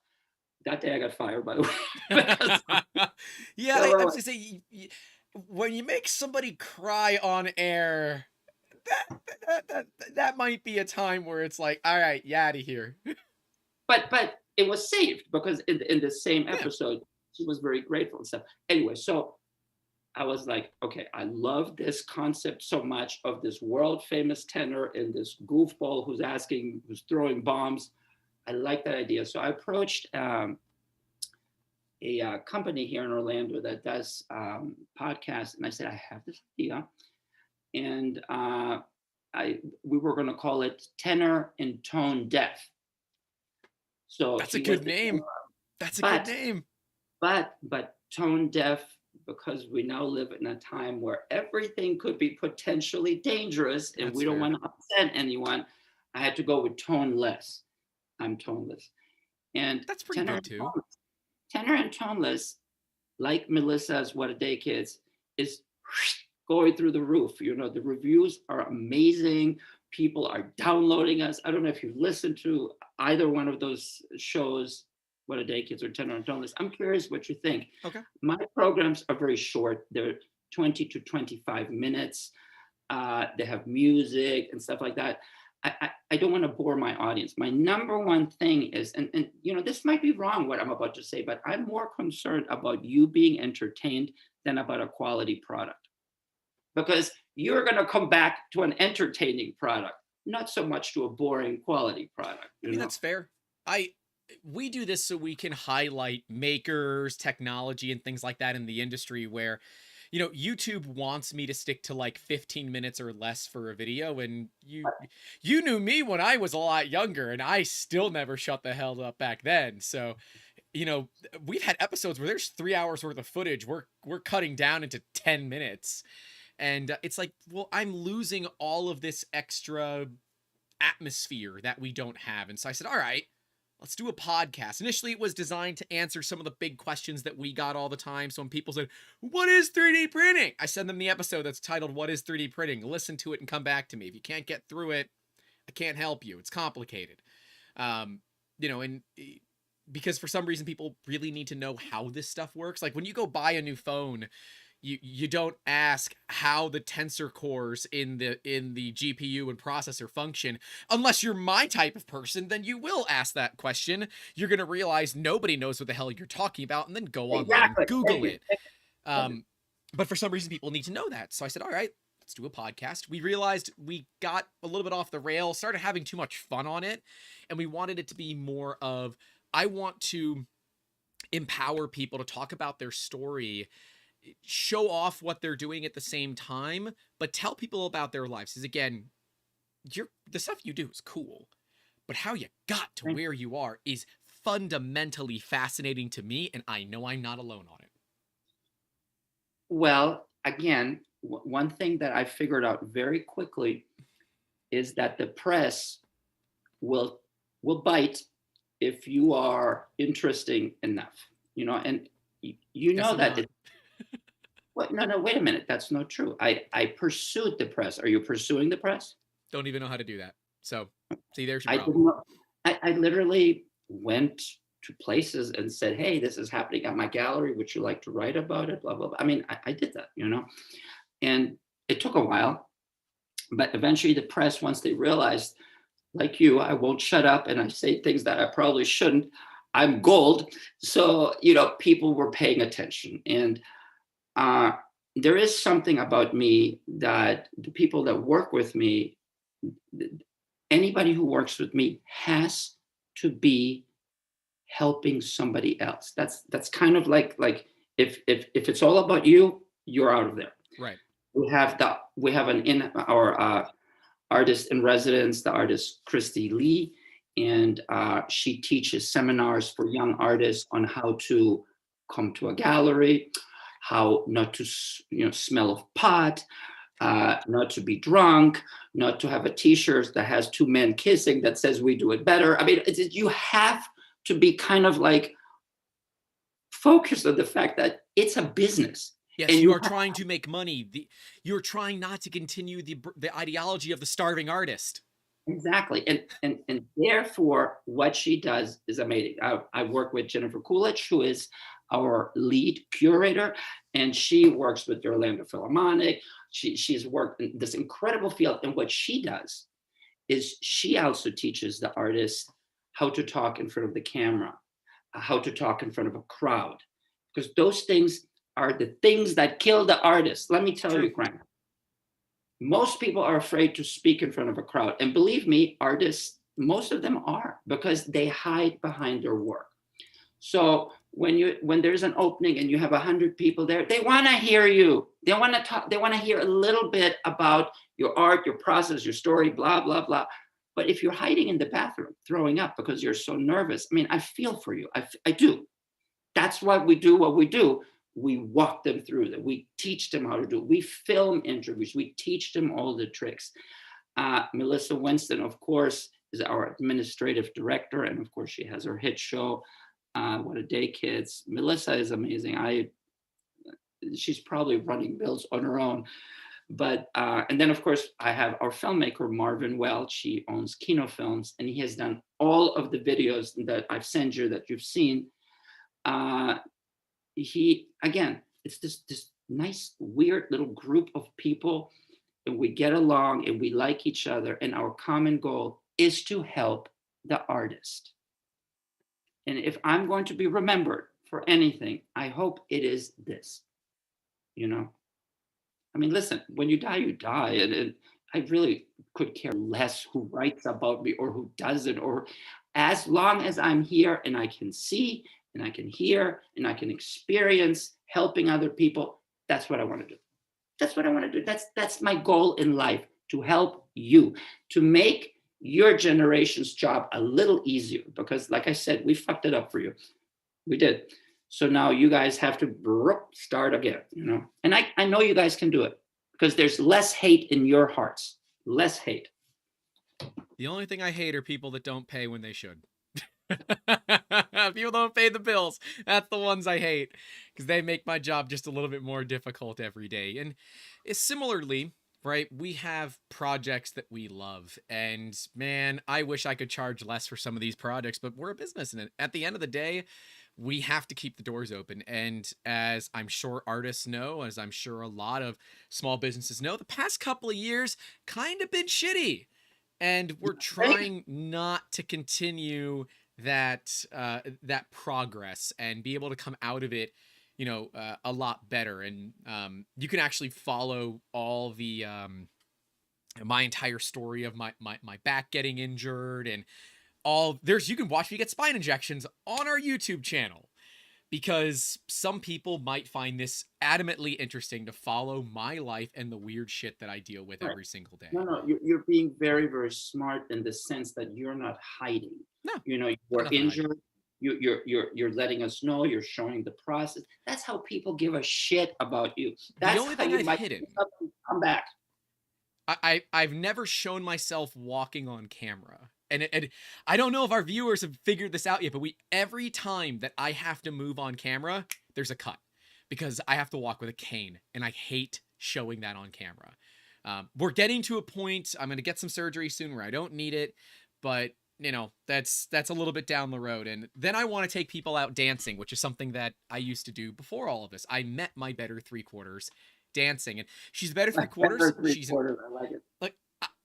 That day I got fired, by the way. Because Yeah, they I were was like, gonna say, when you make somebody cry on air, that might be a time where it's like, all right, you out of here. but it was saved because in the same Yeah, episode, she was very grateful and stuff. Anyway, so I was like, okay, I love this concept so much of this world famous tenor and this goofball who's throwing bombs. I like that idea. So I approached a company here in Orlando that does podcasts, and I said, I have this idea, and we were going to call it Tenor and Tone Deaf. So that's a he was good the name. That's a good but name. but tone deaf, because we now live in a time where everything could be potentially dangerous and That's we don't fair. want to upset anyone. I had to go with toneless. I'm toneless. And That's pretty good too. tenor and toneless, like Melissa's What a Day Kids, is going through the roof. You know, the reviews are amazing. People are downloading us. I don't know if you've listened to either one of those shows, What a Day Kids or Tenor and Toneless. I'm curious what you think. Okay. My programs are very short. They're 20 to 25 minutes. They have music and stuff like that. I don't want to bore my audience. My number one thing is, and you know, this might be wrong what I'm about to say, but I'm more concerned about you being entertained than about a quality product. Because you're going to come back to an entertaining product, not so much to a boring quality product. I You mean, know, that's fair. I We do this so we can highlight makers, technology, and things like that in the industry where, YouTube wants me to stick to like 15 minutes or less for a video, and you knew me when I was a lot younger, and I still never shut the hell up back then. So, you know, we've had episodes where there's 3 hours worth of footage we're cutting down into 10 minutes. And it's like, well, I'm losing all of this extra atmosphere that we don't have. And so I said, all right, let's do a podcast. Initially, it was designed to answer some of the big questions that we got all the time. So when people said, what is 3D printing? I send them the episode that's titled, What is 3D printing? Listen to it and come back to me. If you can't get through it, I can't help you. It's complicated. And because for some reason people really need to know how this stuff works. Like when you go buy a new phone, you don't ask how the tensor cores in the GPU and processor function. Unless you're my type of person, then you will ask that question. You're going to realize nobody knows what the hell you're talking about, and then go online and exactly. Google it. Thank you. But for some reason, people need to know that. So I said, all right, let's do a podcast. We realized we got a little bit off the rail, started having too much fun on it, and we wanted it to be more of, I want to empower people to talk about their story, show off what they're doing at the same time, but tell people about their lives. Because again, the stuff you do is cool, but how you got to where you are is fundamentally fascinating to me, and I know I'm not alone on it. Well, again, one thing that I figured out very quickly is that the press will bite if you are interesting enough. You know, and you know that it, well, no, wait a minute. That's not true. I pursued the press. Are you pursuing the press? Don't even know how to do that. So, see, there's your I problem. didn't know. I literally went to places and said, hey, this is happening at my gallery. Would you like to write about it? Blah, blah, blah. I mean, I did that, you know, and it took a while. But eventually the press, once they realized, like you, I won't shut up and I say things that I probably shouldn't. I'm gold. So, you know, people were paying attention. And there is something about me that the people that work with me, anybody who works with me has to be helping somebody else. That's kind of like if it's all about you, you're out of there. Right. We have an in our artist in residence, the artist Christy Lee, and she teaches seminars for young artists on how to come to a gallery, how not to smell of pot, not to be drunk, not to have a T-shirt that has two men kissing that says we do it better. I mean, you have to be kind of like focused on the fact that it's a business. Yes, and you are trying to make money. You're trying not to continue the ideology of the starving artist. Exactly. And therefore, what she does is amazing. I work with Jennifer Coolidge, who is our lead curator, and she works with the Orlando Philharmonic. She's worked in this incredible field. And what she does is she also teaches the artists how to talk in front of the camera, how to talk in front of a crowd, because those things are the things that kill the artist. Let me tell you, Grant. Most people are afraid to speak in front of a crowd. And believe me, artists, most of them are, because they hide behind their work. So when there's an opening and you have 100 people there, they want to hear you. They want to talk. They want to hear a little bit about your art, your process, your story, blah, blah, blah. But if you're hiding in the bathroom, throwing up because you're so nervous, I mean, I feel for you. I do. That's why we do what we do. We walk them through that. We teach them how to do it. We film interviews. We teach them all the tricks. Melissa Winston, of course, is our administrative director. And of course, she has her hit show, What a Day, Kids. Melissa is amazing. She's probably running bills on her own. But, and then of course, I have our filmmaker, Marvin Welch. He owns Kino Films, and he has done all of the videos that I've sent you that you've seen. It's this nice, weird little group of people, and we get along and we like each other. And our common goal is to help the artist. And if I'm going to be remembered for anything, I hope it is this, I mean, listen, when you die, you die. And I really could care less who writes about me or who doesn't, or as long as I'm here and I can see and I can hear and I can experience helping other people, that's what I want to do. That's what I want to do. That's my goal in life, to help you, to make your generation's job a little easier. Because like I said, we fucked it up for you. We did. So now you guys have to start again, And I know you guys can do it, because there's less hate in your hearts. Less hate. The only thing I hate are people that don't pay when they should. People don't pay the bills. That's the ones I hate, because they make my job just a little bit more difficult every day. And similarly, right, we have projects that we love, and man, I wish I could charge less for some of these projects, but we're a business, and at the end of the day, we have to keep the doors open. And as I'm sure artists know, as I'm sure a lot of small businesses know, the past couple of years kind of been shitty, and we're trying not to continue that progress and be able to come out of it, a lot better. And you can actually follow all the my entire story of my back getting injured, and you can watch me get spine injections on our YouTube channel, because some people might find this adamantly interesting to follow my life and the weird shit that I deal with every single day. No, you're being very, very smart in the sense that you're not hiding. No, you were injured. You're letting us know. You're showing the process. That's how people give a shit about you. That's the only thing I've hidden. Come back. I've never shown myself walking on camera. And I don't know if our viewers have figured this out yet, but every time that I have to move on camera, there's a cut, because I have to walk with a cane, and I hate showing that on camera. We're getting to a point, I'm going to get some surgery soon where I don't need it, but that's a little bit down the road. And then I want to take people out dancing, which is something that I used to do before all of this. I met my better three-quarters dancing, and she's better three-quarters. I like it. Like,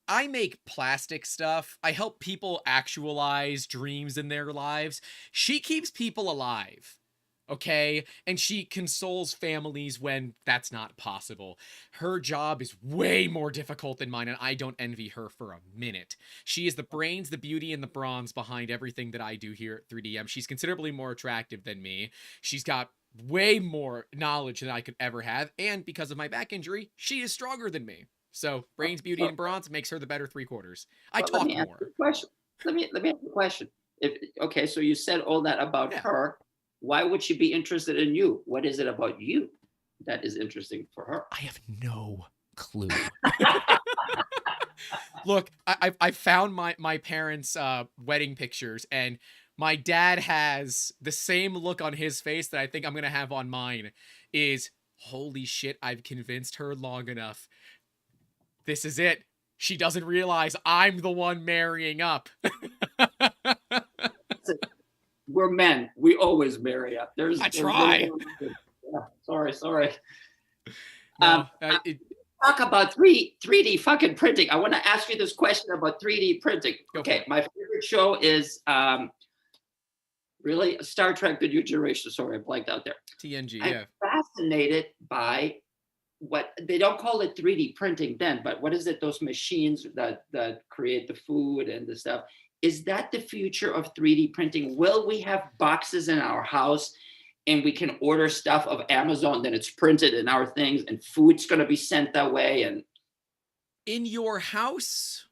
I make plastic stuff. I help people actualize dreams in their lives. She keeps people alive, okay? And she consoles families when that's not possible. Her job is way more difficult than mine, and I don't envy her for a minute. She is the brains, the beauty, and the bronze behind everything that I do here at 3DM. She's considerably more attractive than me. She's got way more knowledge than I could ever have. And because of my back injury, she is stronger than me. So brains, beauty, and bronze makes her the better 3/4. I But let talk me ask you more. a question. Let me ask you a question. If okay, so you said all that about Yeah. her. Why would she be interested in you? What is it about you that is interesting for her? I have no clue. Look, I found my parents' wedding pictures, and my dad has the same look on his face that I think I'm gonna have on mine. Is holy shit! I've convinced her long enough. This is it. She doesn't realize I'm the one marrying up. We're men. We always marry up. I There's no try. one. Yeah, sorry. Um, No, talk about 3D fucking printing. I want to ask you this question about 3D printing. Go for Okay, it. my favorite show is really Star Trek: The New Generation. Sorry, I blanked out there. TNG, I'm yeah. fascinated by what they don't call it 3D printing then, but what is it? Those machines that create the food and the stuff. Is that the future of 3D printing? Will we have boxes in our house and we can order stuff of Amazon, then it's printed in our things, and food's going to be sent that way? And In your house,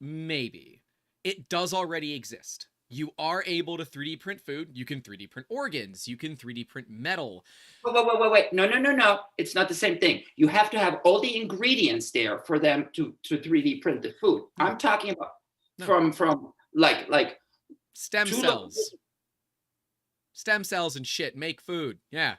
maybe. It does already exist. You are able to 3D print food. You can 3D print organs. You can 3D print metal. wait. No. It's not the same thing. You have to have all the ingredients there for them to 3D print the food. No. I'm talking about No. from like Stem cells. Stem cells and shit make food. Yeah.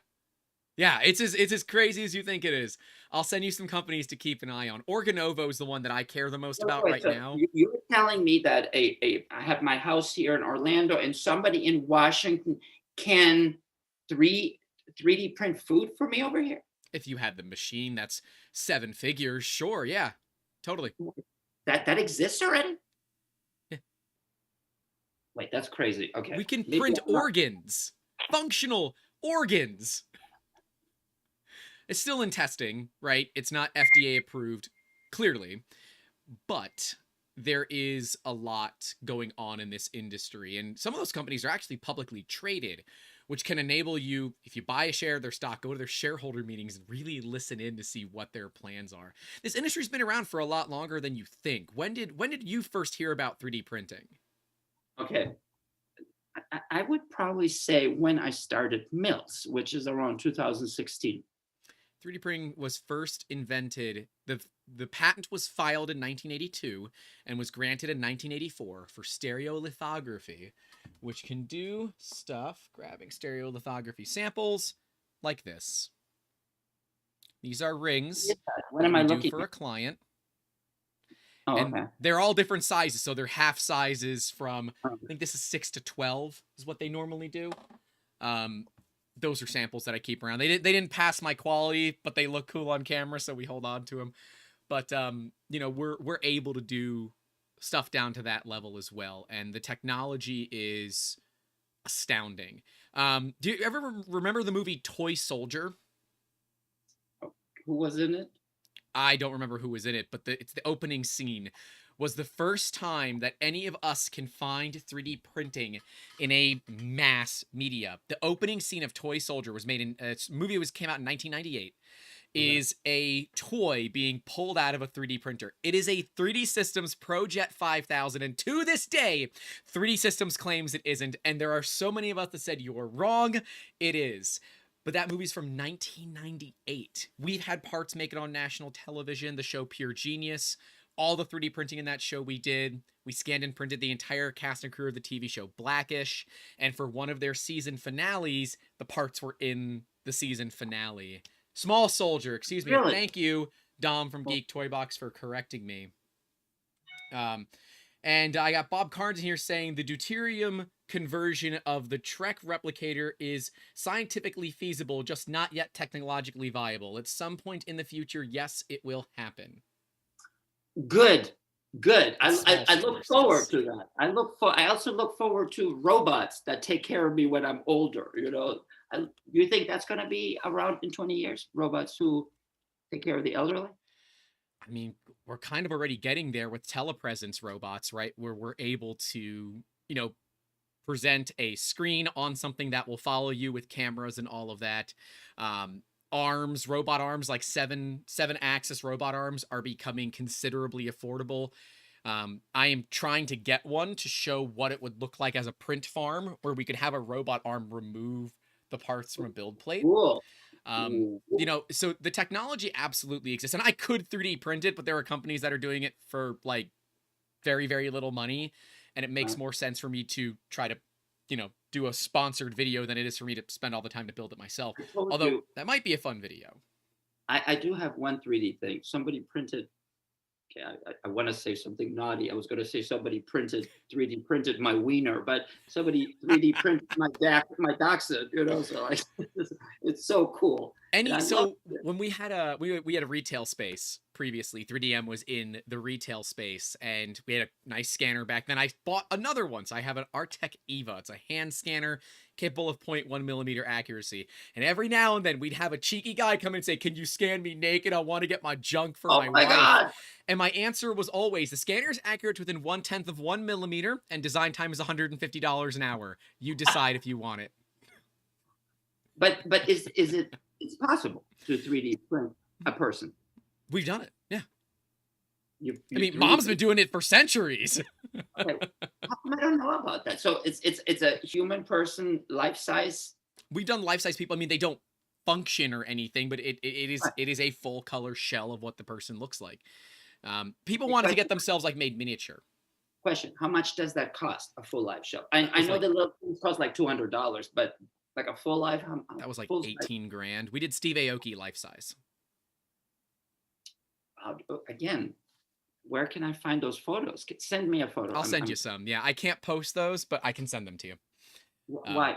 Yeah, it's as crazy as you think it is. I'll send you some companies to keep an eye on. Organovo is the one that I care the most about right now. You're telling me that I have my house here in Orlando, and somebody in Washington can 3D print food for me over here? If you had the machine, that's 7 figures. Sure, yeah, totally. That exists already? Yeah. Wait, that's crazy. Okay. We can print organs, functional organs. It's still in testing, right? It's not FDA approved, clearly, but there is a lot going on in this industry, and some of those companies are actually publicly traded, which can enable you, if you buy a share of their stock, go to their shareholder meetings and really listen in to see what their plans are. This industry's been around for a lot longer than you think. When did you first hear about 3D printing? Okay. I would probably say when I started Mills, which is around 2016. 3D printing was first invented. The patent was filed in 1982 and was granted in 1984 for stereolithography, which can do stuff, grabbing stereolithography samples like this. These are rings What am I do looking for a client. Oh, and okay. they're all different sizes, so they're half sizes from, I think this is 6 to 12 is what they normally do. Those are samples that I keep around. They didn't pass my quality, but they look cool on camera, so we hold on to them. But you know, we're able to do stuff down to that level as well, and the technology is astounding. Do you ever remember the movie Toy Soldier? Who was in it? I don't remember who was in it, but it's the opening scene was the first time that any of us can find 3D printing in a mass media. The opening scene of Toy Soldier was made in a movie came out in 1998. Is a toy being pulled out of a 3D printer. It is a 3D Systems ProJet 5000, and to this day, 3D Systems claims it isn't, and there are so many of us that said you're wrong. It is. But that movie's from 1998. We've had parts make it on national television, the show Pure Genius. All the 3D printing in that show we did. We scanned and printed the entire cast and crew of the TV show Blackish. And for one of their season finales, the parts were in the season finale. Small Soldier, excuse me. Really? Thank you, Dom from Geek Toy Box, for correcting me. And I got Bob Carnes in here saying the deuterium conversion of the Trek replicator is scientifically feasible, just not yet technologically viable. At some point in the future, yes, it will happen. Good. I look forward to that. I also look forward to robots that take care of me when I'm older. You know, you think that's going to be around in 20 years? Robots who take care of the elderly? I mean, we're kind of already getting there with telepresence robots, right? Where we're able to, you know, present a screen on something that will follow you with cameras and all of that. Arms, robot arms, like seven axis robot arms are becoming considerably affordable. I am trying to get one to show what it would look like as a print farm, where we could have a robot arm remove the parts from a build plate. Cool. You know, so the technology absolutely exists, and I could 3D print it, but there are companies that are doing it for like very, very little money, and it makes more sense for me to try to, you know, do a sponsored video than it is for me to spend all the time to build it myself. Although that might be a fun video. I do have one 3D thing. Somebody printed. Okay, I want to say something naughty. I was going to say somebody 3D printed my wiener, but somebody 3D printed my dachshund. You know, so it's so cool. So when we had a retail space previously, 3DM was in the retail space, and we had a nice scanner back then. I bought another one, so I have an Artec Eva. It's a hand scanner capable of 0.1 millimeter accuracy. And every now and then we'd have a cheeky guy come in and say, "Can you scan me naked? I want to get my junk for my wife." God. And my answer was always, the scanner is accurate within 1/10 of 1 millimeter, and design time is $150 an hour. You decide if you want it. But is it? It's possible to 3D print a person. We've done it. Yeah. You I mean, Mom's been doing it for centuries. Okay. How come I don't know about that? So it's a human person, life size. We've done life size people. I mean, they don't function or anything, but it is a full color shell of what the person looks like. People wanted to get themselves like made miniature. Question: how much does that cost? A full life shell? I know the little things cost like $200, but like a full life, that was like 18 grand. We did Steve Aoki life size. Again, where can I find those photos? Send me a photo. I'll send you some. Yeah, I can't post those, but I can send them to you. Why?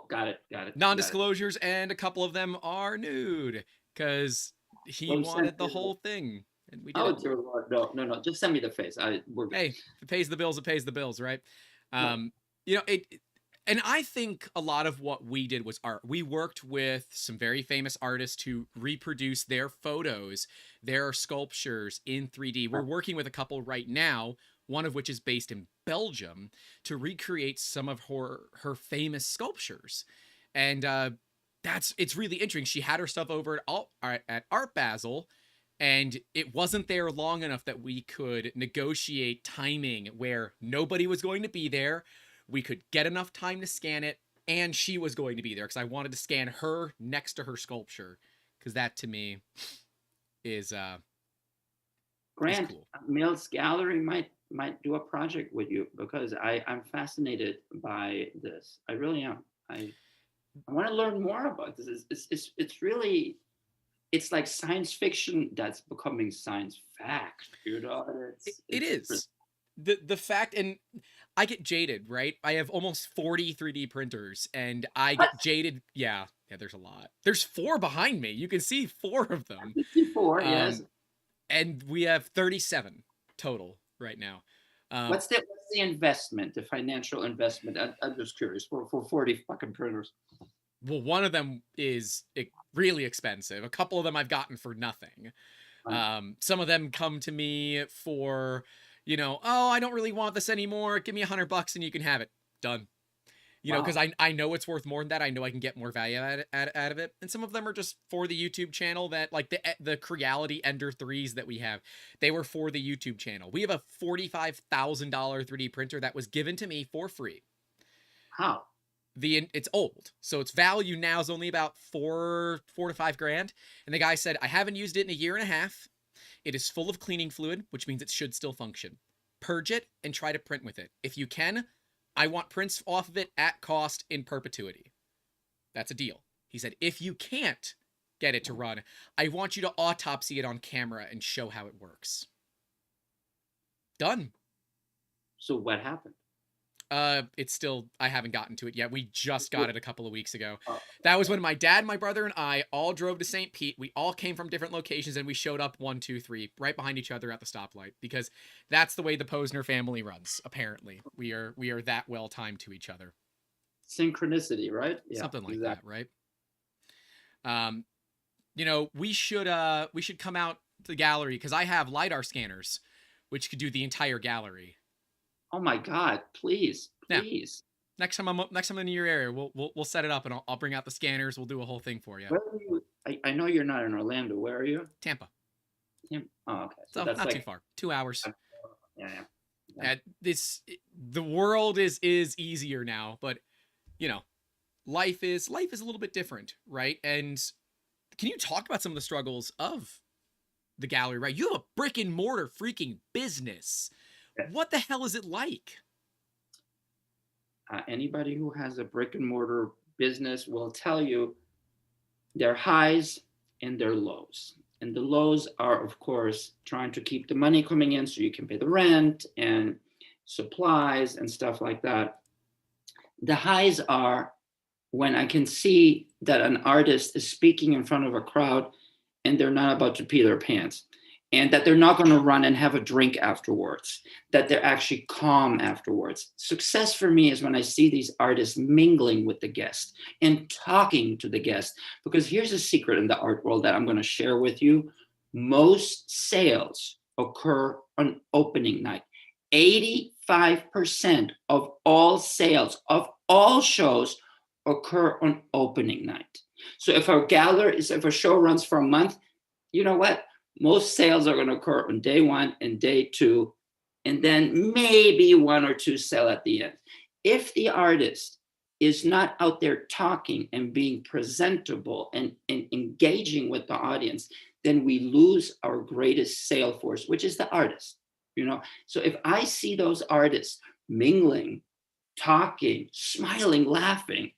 Got it. Non-disclosures, and a couple of them are nude because he wanted the whole thing, and we did. Oh dear Lord, no! Just send me the face. Hey, if it pays the bills, it pays the bills, right? You know it. And I think a lot of what we did was art. We worked with some very famous artists to reproduce their photos, their sculptures in 3D. We're working with a couple right now, one of which is based in Belgium, to recreate some of her famous sculptures. And it's really interesting. She had her stuff over at Art Basel, and it wasn't there long enough that we could negotiate timing where nobody was going to be there. We could get enough time to scan it, and she was going to be there because I wanted to scan her next to her sculpture, because that to me is Grant, cool. Mills Gallery might do a project with you, because I'm fascinated by this. I really am. I want to learn more about this. It's really, it's like science fiction that's becoming science fact. You know, it is. The fact, and I get jaded, right? I have almost 40 3D printers, and I get jaded. Yeah, there's a lot. There's 4 behind me. You can see 4 of them. 54, yes. And we have 37 total right now. What's the investment, the financial investment? I'm just curious, for 40 fucking printers. Well, one of them is really expensive. A couple of them I've gotten for nothing. Some of them come to me for, you know, oh, I don't really want this anymore. Give me $100 and you can have it. Done. You know, because I know it's worth more than that. I know I can get more value out of it. And some of them are just for the YouTube channel, that like the Creality Ender 3s that we have. They were for the YouTube channel. We have a $45,000 3D printer that was given to me for free. How? It's old, so its value now is only about $4 to $5 grand. And the guy said, I haven't used it in a year and a half. It is full of cleaning fluid, which means it should still function. Purge it and try to print with it. If you can, I want prints off of it at cost in perpetuity. That's a deal. He said, if you can't get it to run, I want you to autopsy it on camera and show how it works. Done. So what happened? It's still, I haven't gotten to it yet. We just got it a couple of weeks ago. That was when my dad, my brother, and I all drove to St. Pete. We all came from different locations, and we showed up 1, 2, 3 right behind each other at the stoplight, because that's the way the Posner family runs. Apparently, we are that well timed to each other. Synchronicity, right? Yeah, something like that, right? You know, we should come out to the gallery, because I have LiDAR scanners, which could do the entire gallery. Oh my God, please. Yeah. Next time I'm in your area, we'll set it up, and I'll bring out the scanners. We'll do a whole thing for you. Where are you? I know you're not in Orlando. Where are you? Tampa. Oh, okay. So So that's not too like, far. 2 hours. yeah, yeah. The world is easier now, but you know, life is a little bit different, right? And can you talk about some of the struggles of the gallery, right? You have a brick and mortar freaking business. Yes. What the hell is it like? Anybody who has a brick and mortar business will tell you their highs and their lows. And the lows are, of course, trying to keep the money coming in so you can pay the rent and supplies and stuff like that. The highs are when I can see that an artist is speaking in front of a crowd and they're not about to pee their pants, and that they're not going to run and have a drink afterwards, that they're actually calm afterwards. Success for me is when I see these artists mingling with the guest and talking to the guest, because here's a secret in the art world that I'm going to share with you. Most sales occur on opening night. 85% of all sales of all shows occur on opening night. So if a show runs for a month, you know what? Most sales are going to occur on day one and day two, and then maybe one or two sell at the end. If the artist is not out there talking and being presentable and engaging with the audience, then we lose our greatest sale force, which is the artist. So if I see those artists mingling, talking, smiling, laughing,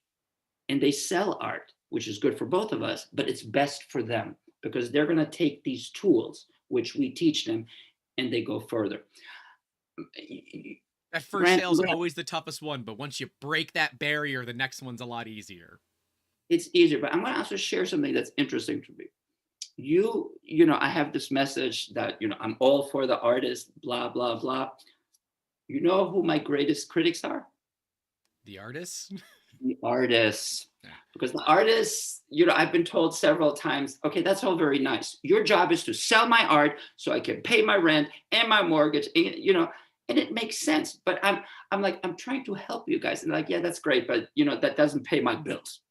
and they sell art, which is good for both of us, but it's best for them, because they're going to take these tools, which we teach them, and they go further. That first sale is always the toughest one, but once you break that barrier, the next one's a lot easier. It's easier, but I'm going to also share something that's interesting to me. I have this message that, I'm all for the artist, blah, blah, blah. You know who my greatest critics are? The artists? The artists. Because the artists, I've been told several times, okay, that's all very nice. Your job is to sell my art so I can pay my rent and my mortgage, and it makes sense. But I'm trying to help you guys. And like, yeah, that's great, but that doesn't pay my bills.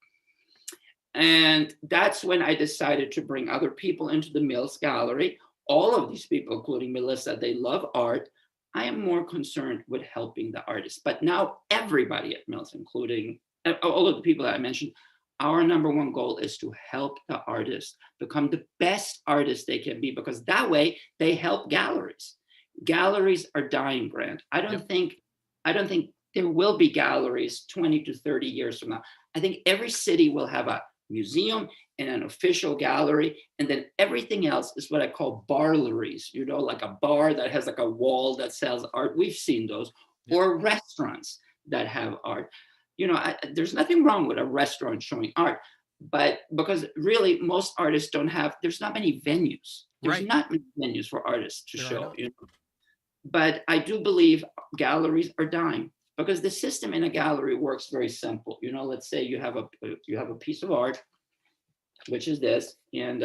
And that's when I decided to bring other people into the Mills Gallery. All of these people, including Melissa, they love art. I am more concerned with helping the artists. But now everybody at Mills, including all of the people that I mentioned, our number one goal is to help the artists become the best artists they can be, because that way they help galleries. Galleries are dying, Grant. I don't think there will be galleries 20 to 30 years from now. I think every city will have a museum and an official gallery, and then everything else is what I call barleries, like a bar that has like a wall that sells art. We've seen those. Or restaurants that have art. There's nothing wrong with a restaurant showing art, but because really most artists there's not many venues. There's not many venues for artists to show. But I do believe galleries are dying, because the system in a gallery works very simple. Let's say you have a piece of art, which is this, and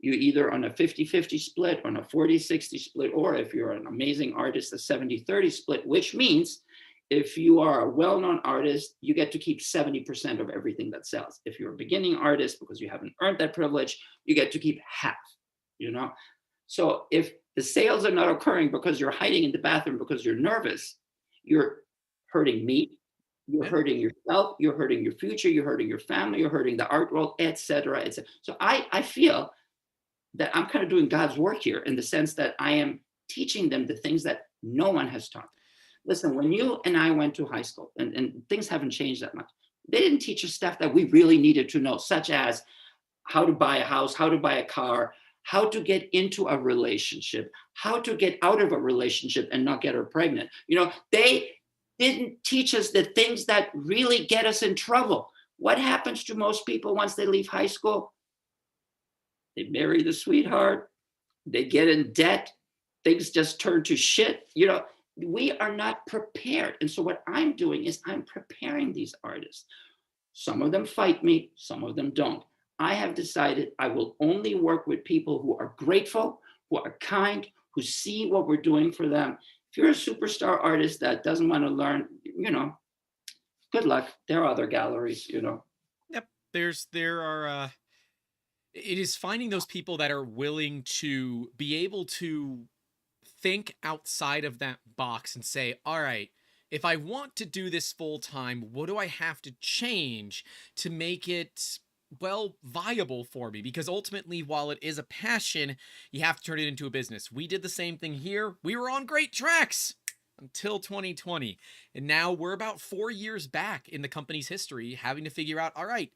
you either on a 50-50 split, on a 40-60 split, or if you're an amazing artist, a 70-30 split, which means if you are a well-known artist, you get to keep 70% of everything that sells. If you're a beginning artist, because you haven't earned that privilege, you get to keep half, So if the sales are not occurring because you're hiding in the bathroom because you're nervous, you're hurting me, you're hurting yourself, you're hurting your future, you're hurting your family, you're hurting the art world, et cetera, et cetera. So I feel that I'm kind of doing God's work here, in the sense that I am teaching them the things that no one has taught. Listen, when you and I went to high school, and things haven't changed that much, they didn't teach us stuff that we really needed to know, such as how to buy a house, how to buy a car, how to get into a relationship, how to get out of a relationship and not get her pregnant. They didn't teach us the things that really get us in trouble. What happens to most people once they leave high school? They marry the sweetheart, they get in debt, things just turn to shit. We are not prepared. And so what I'm doing is I'm preparing these artists. Some of them fight me, some of them don't. I have decided I will only work with people who are grateful, who are kind, who see what we're doing for them. If you're a superstar artist that doesn't want to learn, good luck. There are other galleries, you know. Yep. There are it is finding those people that are willing to be able to think outside of that box and say, all right, if I want to do this full time, what do I have to change to make it, well, viable for me? Because ultimately, while it is a passion, you have to turn it into a business. We did the same thing here. We were on great tracks until 2020. And now we're about 4 years back in the company's history, having to figure out, all right,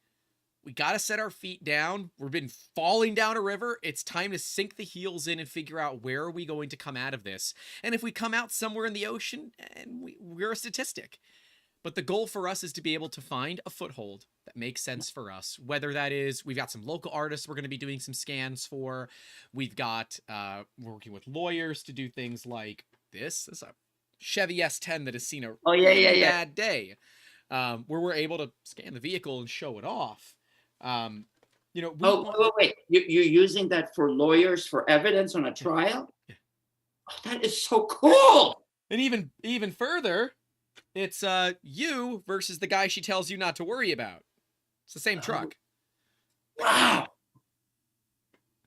we got to set our feet down. We've been falling down a river. It's time to sink the heels in and figure out where are we going to come out of this. And if we come out somewhere in the ocean, and we're a statistic. But the goal for us is to be able to find a foothold that makes sense for us. Whether that is, we've got some local artists we're going to be doing some scans for. We've got, we're working with lawyers to do things like this. This is a Chevy S10 that has seen a really bad day. Where we're able to scan the vehicle and show it off. You know, wait, you're using that for lawyers for evidence on a trial? Yeah. Oh, that is so cool. And even further, it's you versus the guy she tells you not to worry about. It's the same truck. Wow.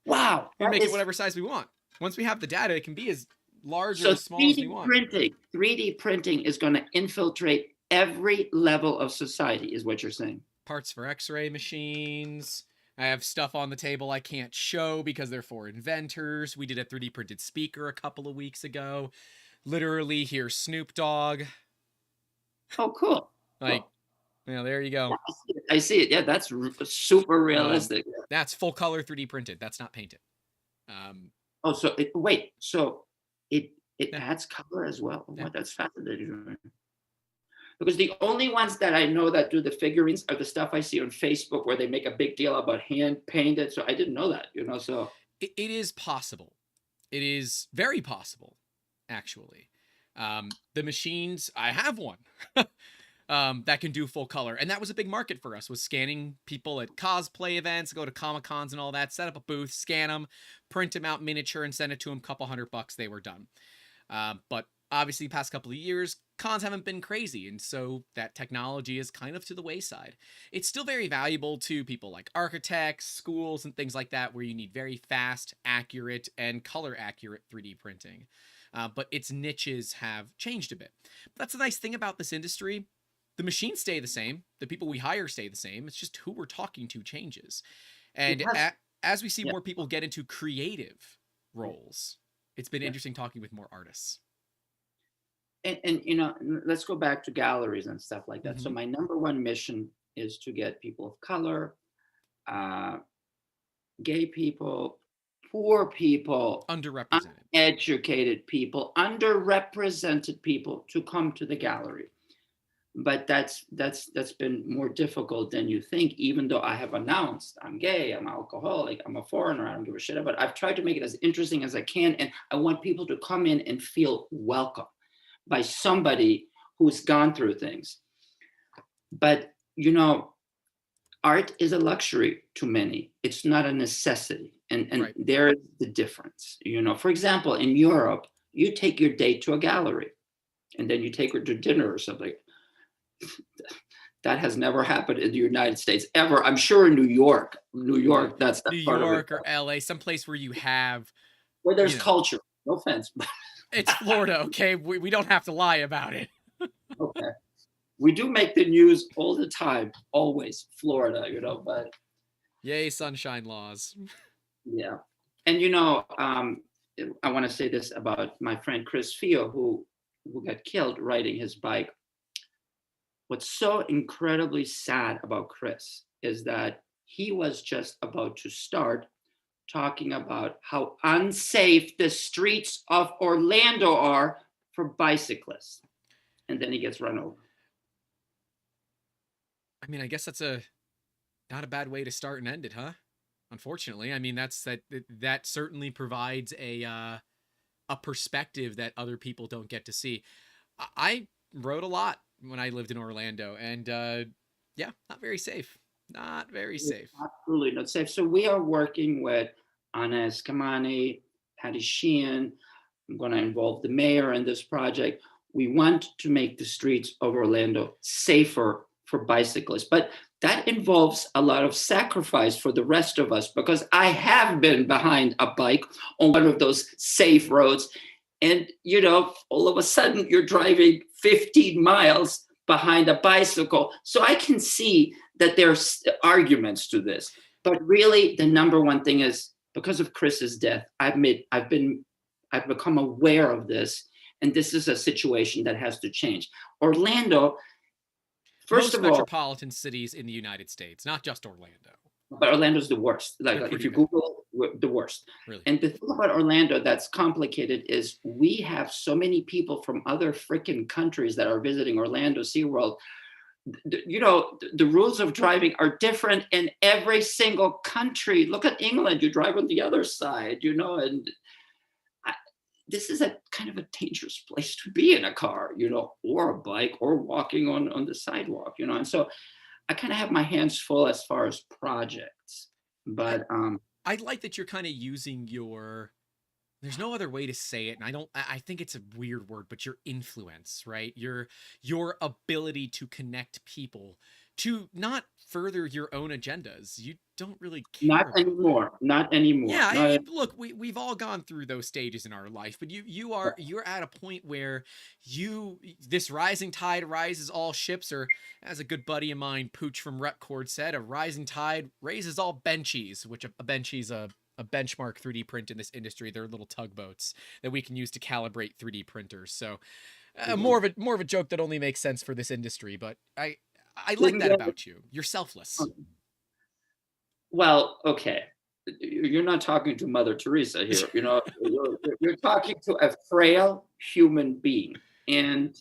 We make it whatever size we want. Once we have the data, it can be as large or as small as we want. 3D printing is going to infiltrate every level of society, is what you're saying. Parts for X-ray machines. I have stuff on the table I can't show because they're for inventors. We did a 3D printed speaker a couple of weeks ago. Literally, here's Snoop Dogg. Oh, cool. Like, you know, there you go. I see it. Yeah, that's super realistic. That's full color 3D printed. That's not painted. So it adds color as well. Yeah. Wow, that's fascinating. Because the only ones that I know that do the figurines are the stuff I see on Facebook where they make a big deal about hand painted. So I didn't know that, you know, so. It is possible. It is very possible, actually. The machines, I have one that can do full color. And that was a big market for us, was scanning people at cosplay events, go to Comic-Cons and all that, set up a booth, scan them, print them out miniature and send it to them, couple $100, they were done. But obviously the past couple of years, cons haven't been crazy, and so that technology is kind of to the wayside. It's still very valuable to people like architects, schools, and things like that, where you need very fast, accurate, and color-accurate 3D printing. But its niches have changed a bit. But that's the nice thing about this industry. The machines stay the same. The people we hire stay the same. It's just who we're talking to changes. And as we see more people get into creative roles, it's been interesting talking with more artists. And you know, let's go back to galleries and stuff like that. Mm-hmm. So my number one mission is to get people of color, gay people, poor people, underrepresented, educated people, underrepresented people to come to the gallery. But that's been more difficult than you think, even though I have announced I'm gay, I'm alcoholic, I'm a foreigner, I don't give a shit about it. I've tried to make it as interesting as I can, and I want people to come in and feel welcome by somebody who's gone through things. But, you know, art is a luxury to many. It's not a necessity. And right. There is the difference. You know, for example, in Europe, you take your date to a gallery and then you take her to dinner or something. That has never happened in the United States ever. I'm sure in New York, that's New York or LA, someplace where you have, where there's culture. No offense. It's Florida, okay? We don't have to lie about it. Okay. We do make the news all the time, always Florida, you know, but. Yay, sunshine laws. Yeah. And, you know, I want to say this about my friend Chris Fio, who got killed riding his bike. What's so incredibly sad about Chris is that he was just about to start talking about how unsafe the streets of Orlando are for bicyclists. And then he gets run over. I mean, I guess that's not a bad way to start and end it, huh? Unfortunately. I mean, that certainly provides a perspective that other people don't get to see. I rode a lot when I lived in Orlando, and not very safe. Not very safe. Absolutely not safe. So we are working with Anna Eskamani, Patty Sheehan. I'm going to involve the mayor in this project. We want to make the streets of Orlando safer for bicyclists, but that involves a lot of sacrifice for the rest of us, because I have been behind a bike on one of those safe roads, and all of a sudden you're driving 15 miles behind a bicycle. So I can see that there's arguments to this, but really the number one thing is, because of Chris's death, I've become aware of this, and this is a situation that has to change. Orlando, first Most of all, metropolitan cities in the United States, not just Orlando. but Orlando's the worst. Like if you Google, the worst. Really? And the thing about Orlando that's complicated is we have so many people from other freaking countries that are visiting Orlando SeaWorld. The rules of driving are different in every single country. Look at England, you drive on the other side, and this is a kind of a dangerous place to be in a car, or a bike, or walking on the sidewalk, and so I kind of have my hands full as far as projects. But I like that you're kind of using there's no other way to say it, and I think it's a weird word, but your influence, right? Your ability to connect people to not further your own agendas. You don't really care. Not anymore. Yeah, look, we've all gone through those stages in our life, but you're at a point where this rising tide rises all ships, or as a good buddy of mine, Pooch from Repcord, said, a rising tide raises all benchies, which a benchie's a benchmark 3D print in this industry. They're little tugboats that we can use to calibrate 3D printers. So more of a joke that only makes sense for this industry, but I like that about you. You're selfless. Well, okay. You're not talking to Mother Teresa here. You're talking to a frail human being. And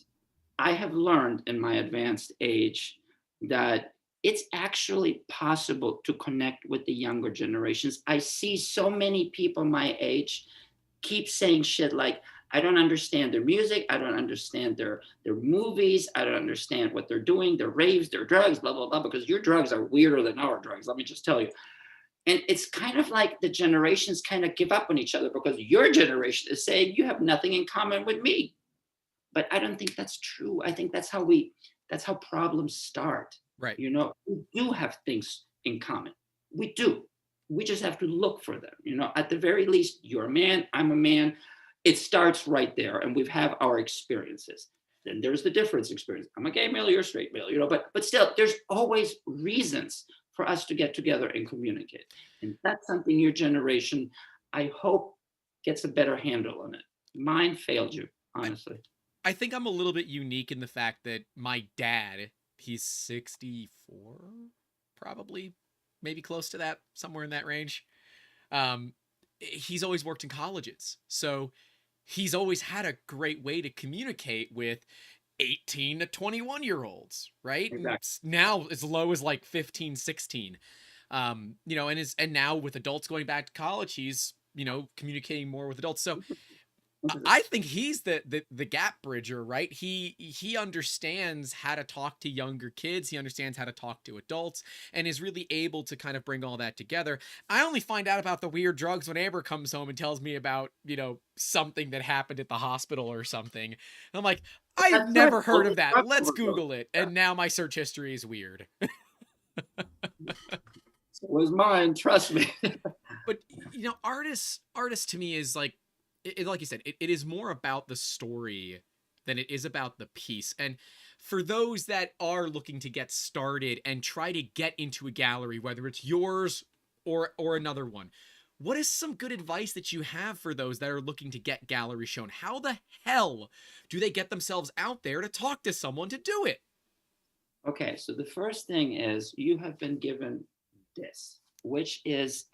I have learned in my advanced age that it's actually possible to connect with the younger generations. I see so many people my age keep saying shit like, I don't understand their music. I don't understand their movies. I don't understand what they're doing, their raves, their drugs, blah, blah, blah, because your drugs are weirder than our drugs. Let me just tell you. And it's kind of like the generations kind of give up on each other, because your generation is saying you have nothing in common with me. But I don't think that's true. I think that's how problems start. Right. We do have things in common. We do. We just have to look for them. At the very least, you're a man, I'm a man. It starts right there, and we have our experiences. Then there's the difference experience. I'm a gay male, you're a straight male, but still, there's always reasons for us to get together and communicate. And that's something your generation, I hope, gets a better handle on it. Mine failed you, honestly. I think I'm a little bit unique in the fact that my dad, he's 64, probably, maybe close to that, somewhere in that range. He's always worked in colleges. So he's always had a great way to communicate with 18 to 21-year-olds, right? Exactly. Now as low as like 15, 16. And now with adults going back to college, he's, communicating more with adults. So I think he's the gap bridger, right? He understands how to talk to younger kids. He understands how to talk to adults, and is really able to kind of bring all that together. I only find out about the weird drugs when Amber comes home and tells me about, something that happened at the hospital or something. And I'm like, I've never heard of that. Let's Google it. And now my search history is weird. It was mine, trust me. But, artists to me is like you said, it is more about the story than it is about the piece. And for those that are looking to get started and try to get into a gallery, whether it's yours or another one, what is some good advice that you have for those that are looking to get gallery shown? How the hell do they get themselves out there to talk to someone to do it? Okay, so the first thing is you have been given this, which is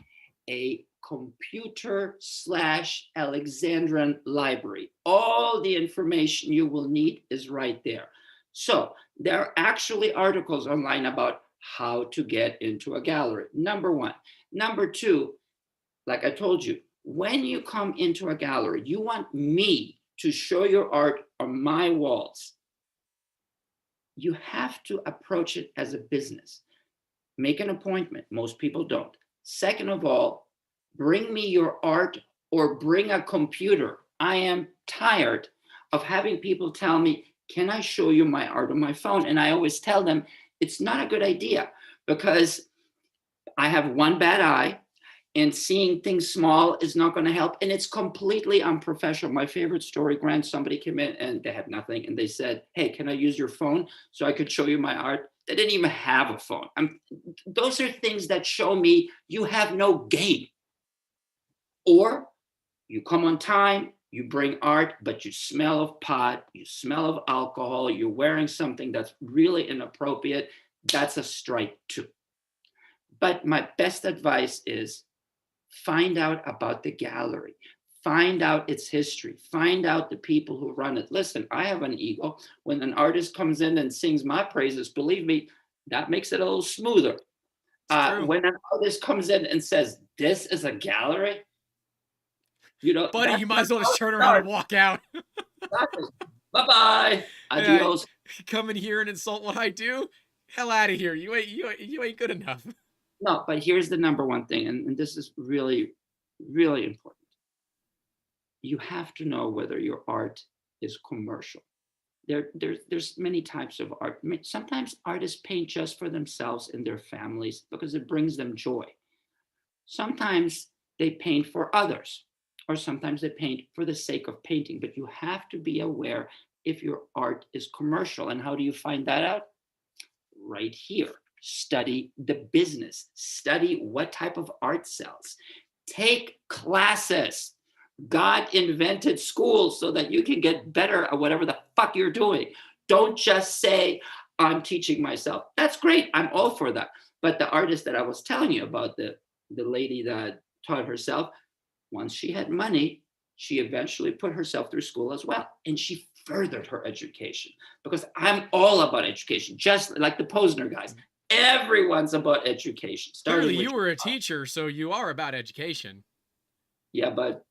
a computer/Alexandrian library. All the information you will need is right there. So there are actually articles online about how to get into a gallery, number one. Number two, like I told you, when you come into a gallery, you want me to show your art on my walls. You have to approach it as a business. Make an appointment. Most people don't. Second of all, bring me your art or bring a computer. I am tired of having people tell me, can I show you my art on my phone? And I always tell them, it's not a good idea because I have one bad eye and seeing things small is not going to help. And it's completely unprofessional. My favorite story, Grant, somebody came in and they had nothing. And they said, hey, can I use your phone so I could show you my art? They didn't even have a phone. Those are things that show me you have no game. Or you come on time, you bring art, but you smell of pot, you smell of alcohol, you're wearing something that's really inappropriate. That's a strike too. But my best advice is find out about the gallery, find out its history, find out the people who run it. Listen, I have an ego. When an artist comes in and sings my praises, believe me, that makes it a little smoother. When an artist comes in and says, this is a gallery, buddy, you might as well just turn around and walk out. Bye-bye. Adios. Come in here and insult what I do? Hell out of here. You ain't good enough. No, but here's the number one thing, and this is really, really important. You have to know whether your art is commercial. There's many types of art. Sometimes artists paint just for themselves and their families because it brings them joy. Sometimes they paint for others, or sometimes they paint for the sake of painting. But you have to be aware if your art is commercial. And how do you find that out? Right here. Study the business, study what type of art sells, take classes. God invented schools so that you can get better at whatever the fuck you're doing. Don't just say, I'm teaching myself. That's great. I'm all for that. But the artist that I was telling you about, the lady that taught herself, once she had money, she eventually put herself through school as well. And she furthered her education because I'm all about education, just like the Posner guys. Everyone's about education. Clearly, you were a teacher, so you are about education. Yeah, but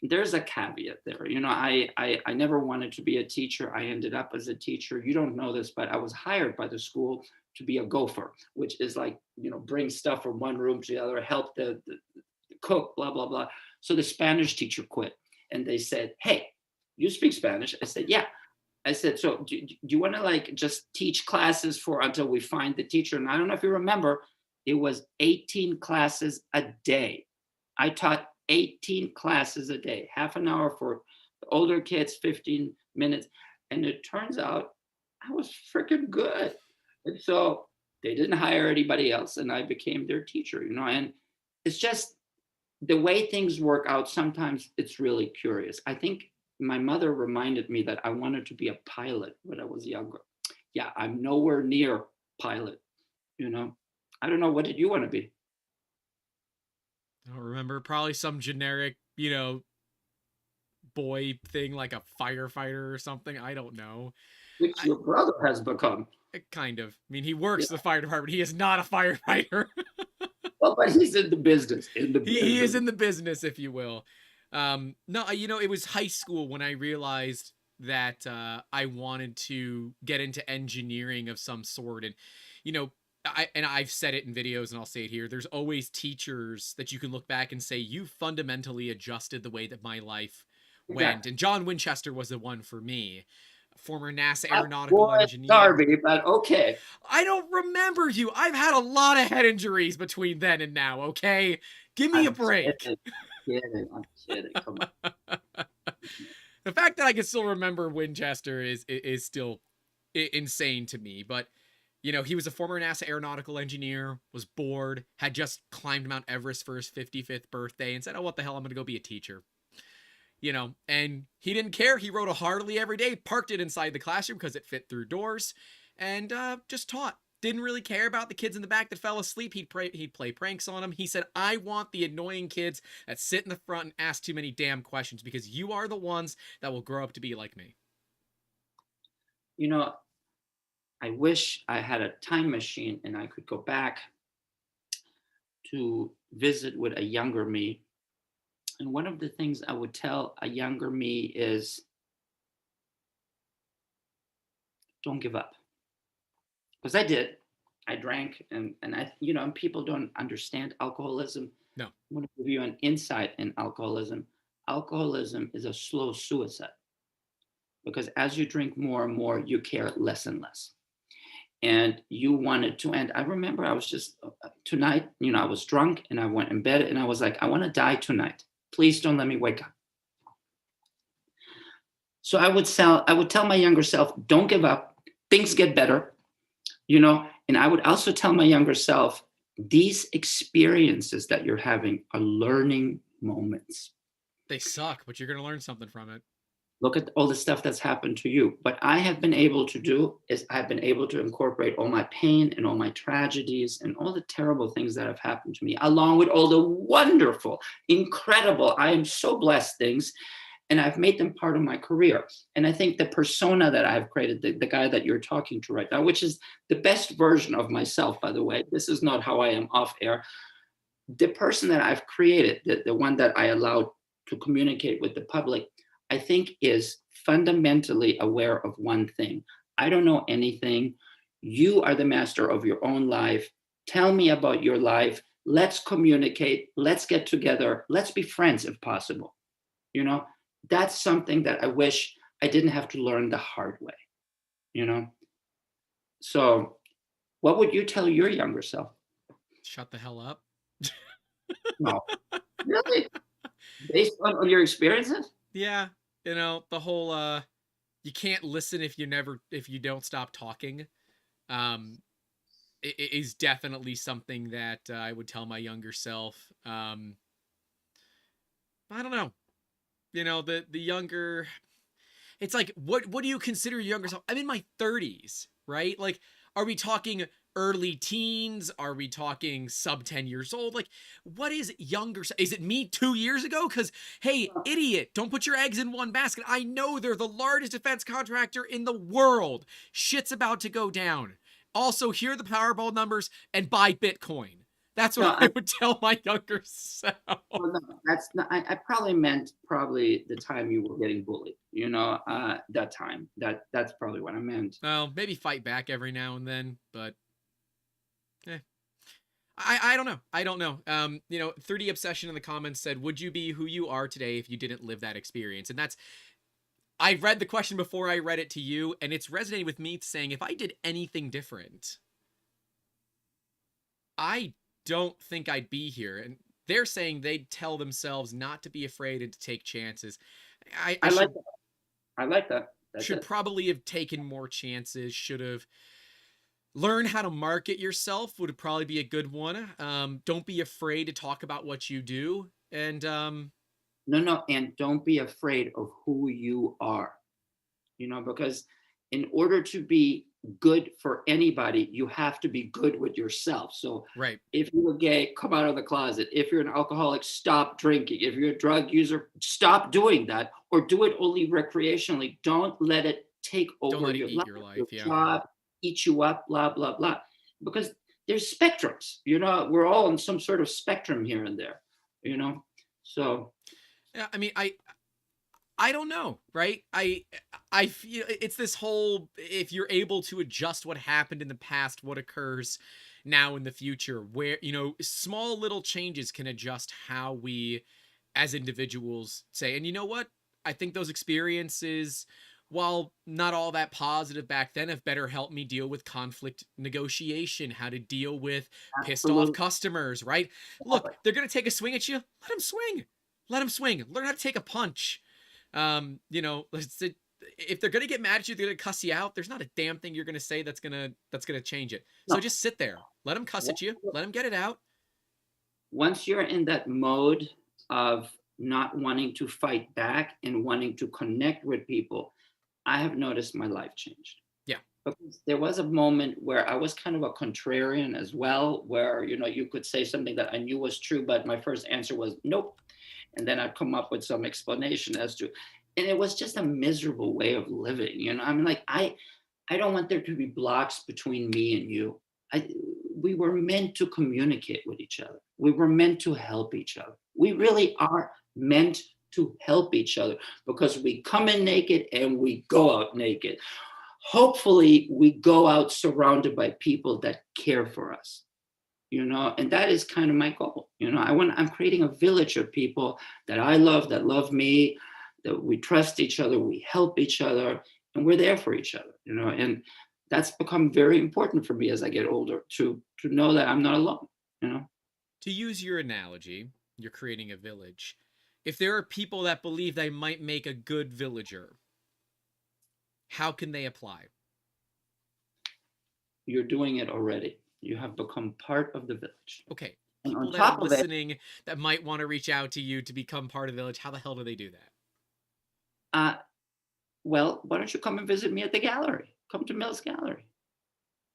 there's a caveat there. I never wanted to be a teacher. I ended up as a teacher. You don't know this, but I was hired by the school to be a gopher, which is like, bring stuff from one room to the other, help the cook, blah, blah, blah. So the Spanish teacher quit. And they said, hey, you speak Spanish? I said, yeah. I said, so do you want to just teach classes until we find the teacher? And I don't know if you remember, it was 18 classes a day. I taught 18 classes a day, half an hour for the older kids, 15 minutes. And it turns out I was freaking good. And so they didn't hire anybody else and I became their teacher, and it's just the way things work out. Sometimes it's really curious. I think my mother reminded me that I wanted to be a pilot when I was younger. Yeah, I'm nowhere near pilot, I don't know. What did you want to be? I don't remember. Probably some generic, boy thing like a firefighter or something. I don't know. Which your brother has become. Kind of. I mean, he works the fire department. He is not a firefighter. Well, but he's in the business. He is in the business, if you will. No, it was high school when I realized that I wanted to get into engineering of some sort. And, I've said it in videos and I'll say it here. There's always teachers that you can look back and say, you fundamentally adjusted the way that my life went. And John Winchester was the one for me. Former NASA aeronautical engineer. Garbe, but okay. I don't remember you. I've had a lot of head injuries between then and now, okay? Give me a break. I'm kidding. Come on. The fact that I can still remember Winchester is still insane to me. But, he was a former NASA aeronautical engineer, was bored, had just climbed Mount Everest for his 55th birthday, and said, oh, what the hell, I'm going to go be a teacher. And he didn't care. He rode a Harley every day, parked it inside the classroom because it fit through doors, and just taught. Didn't really care about the kids in the back that fell asleep. He'd play pranks on them. He said, I want the annoying kids that sit in the front and ask too many damn questions because you are the ones that will grow up to be like me. I wish I had a time machine and I could go back to visit with a younger me. And one of the things I would tell a younger me is, don't give up. Because I did. I drank and I, people don't understand alcoholism. No. I want to give you an insight in alcoholism. alcoholism is a slow suicide, because as you drink more and more, you care less and less. And you want it to end. I remember I was just tonight, I was drunk and I went in bed and I was like, I want to die tonight. Please don't let me wake up. So I would tell my younger self, don't give up. Things get better, and I would also tell my younger self, these experiences that you're having are learning moments. They suck, but you're going to learn something from it. Look at all the stuff that's happened to you. What I have been able to do is I've been able to incorporate all my pain and all my tragedies and all the terrible things that have happened to me, along with all the wonderful, incredible, I am so blessed things. And I've made them part of my career. And I think the persona that I've created, the guy that you're talking to right now, which is the best version of myself, by the way, this is not how I am off air. The person that I've created, the one that I allowed to communicate with the public, I think is fundamentally aware of one thing. I don't know anything. You are the master of your own life. Tell me about your life. Let's communicate. Let's get together. Let's be friends if possible. That's something that I wish I didn't have to learn the hard way. So what would you tell your younger self? Shut the hell up. No. Really? Based on your experiences? Yeah. The whole you can't listen if you don't stop talking. It is definitely something that I would tell my younger self. I don't know. The younger, it's like, what do you consider younger self? I'm in my 30s, right? Like, are we talking early teens? Are we talking sub 10 years old? Like, what is younger? Is it me 2 years ago? Because, hey, idiot, don't put your eggs in one basket. I know they're the largest defense contractor in the world. Shit's about to go down. Also, hear the Powerball numbers and buy Bitcoin. That's what I would tell my younger self. Well, no, that's not. I probably meant the time you were getting bullied. That time. That's probably what I meant. Well, maybe fight back every now and then, but I don't know. I don't know. 3D Obsession in the comments said, "Would you be who you are today if you didn't live that experience?" And I read the question before I read it to you, and it's resonating with me saying, if I did anything different, I don't think I'd be here. And they're saying they'd tell themselves not to be afraid and to take chances. I like that. Should probably have taken more chances. Should have learned how to market yourself. Would probably be a good one. Don't be afraid to talk about what you do. And no, and don't be afraid of who you are. Because in order to be good for anybody, you have to be good with yourself. So right. If you're gay, come out of the closet. If you're an alcoholic, stop drinking. If you're a drug user, stop doing that, or do it only recreationally. Don't let it take over your life. Your job, eat you up, blah, blah, blah. Because there's spectrums, we're all on some sort of spectrum here and there, so. Yeah, I mean, I don't know, right? I feel it's this whole, if you're able to adjust what happened in the past, what occurs now in the future, where, small little changes can adjust how we as individuals say. And you know what? I think those experiences, while not all that positive back then, have better helped me deal with conflict negotiation, how to deal with pissed off customers, right? Look, they're going to take a swing at you. Let them swing. Let them swing. Learn how to take a punch. If they're going to get mad at you, they're going to cuss you out. There's not a damn thing you're going to say that's going to change it. So just sit there. Let them cuss at you. Let them get it out. Once you're in that mode of not wanting to fight back and wanting to connect with people, I have noticed my life changed. Yeah. Because there was a moment where I was kind of a contrarian as well, where, you could say something that I knew was true, but my first answer was nope. And then I'd come up with some explanation as to, and it was just a miserable way of living. I mean, like, I don't want there to be blocks between me and you. We were meant to communicate with each other. We were meant to help each other. We really are meant to help each other, because we come in naked and we go out naked. Hopefully we go out surrounded by people that care for us. and that is kind of my goal. I'm creating a village of people that I love, that love me, that we trust each other, we help each other, and we're there for each other, and that's become very important for me as I get older, to know that I'm not alone. To use your analogy, you're creating a village. If there are people that believe they might make a good villager, how can they apply? You're doing it already. You have become part of the village. Okay. And People on that top are of listening that might want to reach out to you to become part of the village, how the hell do they do that? Well, why don't you come and visit me at the gallery? Come to Mills Gallery.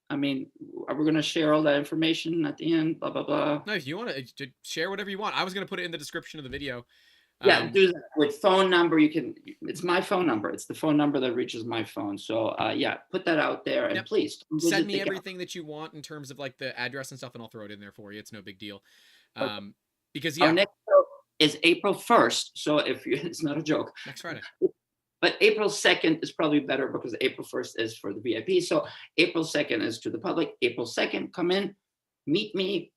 I mean, are we going to share all that information at the end? Blah, blah, blah. No, if you want to share whatever you want. I was going to put it in the description of the video. Yeah, do that with phone number. It's my phone number. It's the phone number that reaches my phone. So yeah, put that out there, and please send me everything that you want in terms of like the address and stuff, and I'll throw it in there for you. It's no big deal. Because our next show is April 1st. So it's not a joke. Next Friday. But April 2nd is probably better because April 1st is for the VIP. So April 2nd is to the public. April 2nd, come in, meet me,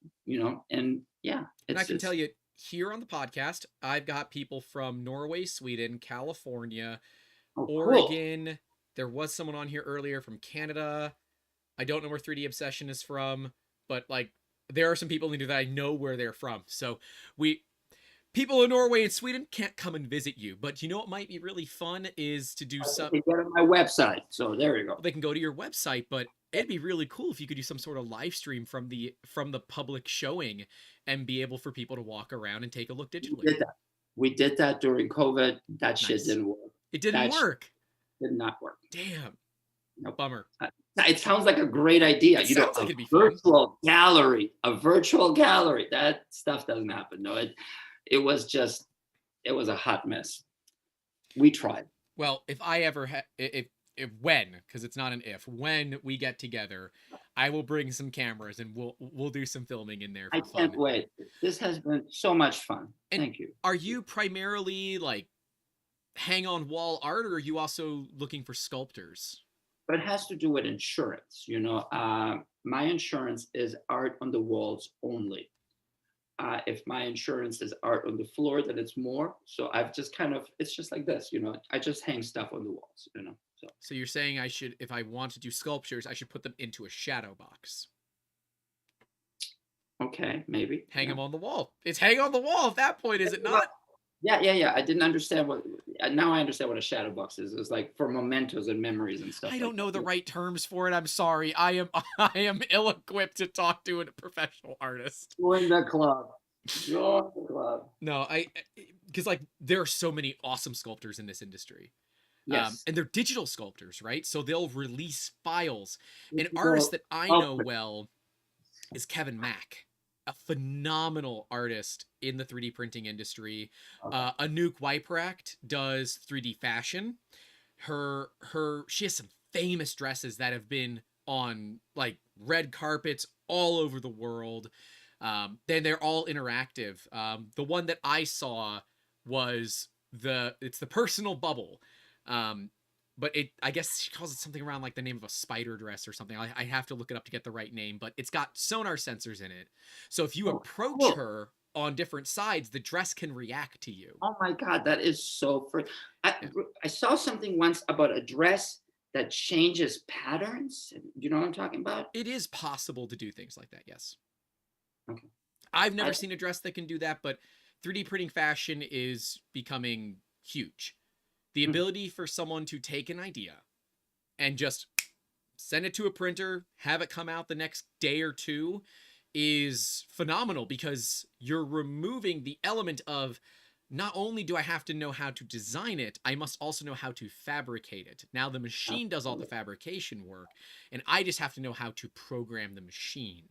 and yeah. And I can tell you, here on the podcast, I've got people from Norway, Sweden, California, Oregon. Cool. There was someone on here earlier from Canada. I don't know where 3D Obsession is from, but like there are some people in here that I know where they're from. So people in Norway and Sweden can't come and visit you, but what might be really fun is to do some. They go to my website, so there you go. They can go to your website, but it'd be really cool if you could do some sort of live stream from the public showing and be able for people to walk around and take a look digitally. We did that during COVID. That shit didn't work. It didn't work. Did not work. Damn. No bummer. It sounds like a great idea. Sounds like it'd be virtual gallery, a virtual gallery. That stuff doesn't happen. No, it was a hot mess. We tried. Well, if I ever because it's not an if, when we get together, I will bring some cameras and we'll do some filming in there. I can't wait. This has been so much fun. And thank you. Are you primarily like hang on wall art, or are you also looking for sculptors? But it has to do with insurance. My insurance is art on the walls only. If my insurance is art on the floor, then it's more. So I've just it's just like this, I just hang stuff on the walls, So you're saying if I want to do sculptures, I should put them into a shadow box. Okay, maybe. Hang them on the wall. It's hang on the wall at that point, is it not? Yeah. I didn't understand now I understand what a shadow box is. It's like for mementos and memories and stuff. I don't know the right terms for it. I'm sorry. I am ill-equipped to talk to a professional artist. Join the club. No, because like there are so many awesome sculptors in this industry. Yes. And they're digital sculptors, right? So they'll release files. An artist that I know well is Kevin Mack, a phenomenal artist in the 3D printing industry. Anouk Weipracht does 3D fashion. She has some famous dresses that have been on like red carpets all over the world. Then they're all interactive. The one that I saw was it's the personal bubble. But I guess she calls it something around like the name of a spider dress or something. I have to look it up to get the right name, but it's got sonar sensors in it. So if you approach her on different sides, the dress can react to you. Oh my God, that is so I saw something once about a dress that changes patterns. You know what I'm talking about? It is possible to do things like that, yes. Okay. I've never seen a dress that can do that, but 3D printing fashion is becoming huge. The ability for someone to take an idea and just send it to a printer, have it come out the next day or two is phenomenal, because you're removing the element of not only do I have to know how to design it, I must also know how to fabricate it. Now the machine does all the fabrication work, and I just have to know how to program the machine.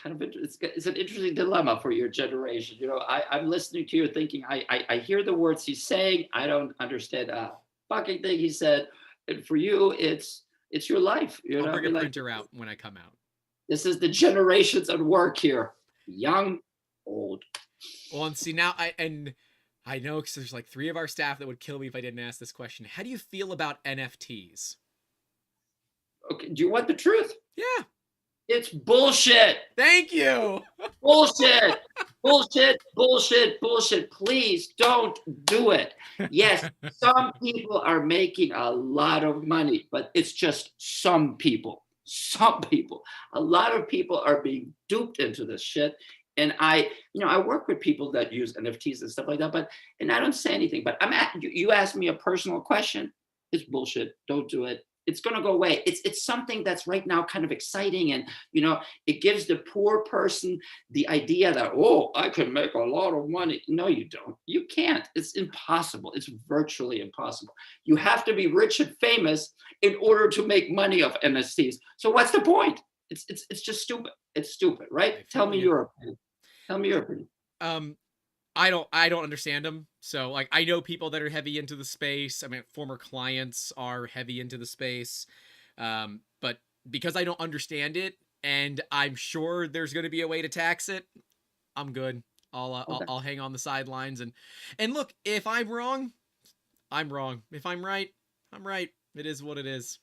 It's an interesting dilemma for your generation. I'm listening to you thinking, I hear the words he's saying. I don't understand a fucking thing he said. And for you, it's your life. I'll bring a printer out when I come out. This is the generations at work here. Young, old. Well, and see now, I know because there's like 3 of our staff that would kill me if I didn't ask this question. How do you feel about NFTs? Okay, do you want the truth? Yeah. It's bullshit. Thank you. Bullshit. Bullshit. Bullshit. Bullshit. Please don't do it. Yes, some people are making a lot of money, but it's just some people. Some people. A lot of people are being duped into this shit. And I work with people that use NFTs and stuff like that, and I don't say anything, but you asked me a personal question. It's bullshit. Don't do it. It's going to go away. It's something that's right now kind of exciting, and it gives the poor person the idea that, oh, I can make a lot of money. No, you don't. You can't. It's impossible. It's virtually impossible. You have to be rich and famous in order to make money off NFTs. So what's the point? It's just stupid. It's stupid, right? Tell me your opinion. Tell me your opinion. I don't understand them. So like, I know people that are heavy into the space. I mean, former clients are heavy into the space. But because I don't understand it, and I'm sure there's going to be a way to tax it, I'm good. I'll hang on the sidelines and look, if I'm wrong, I'm wrong. If I'm right, I'm right. It is what it is.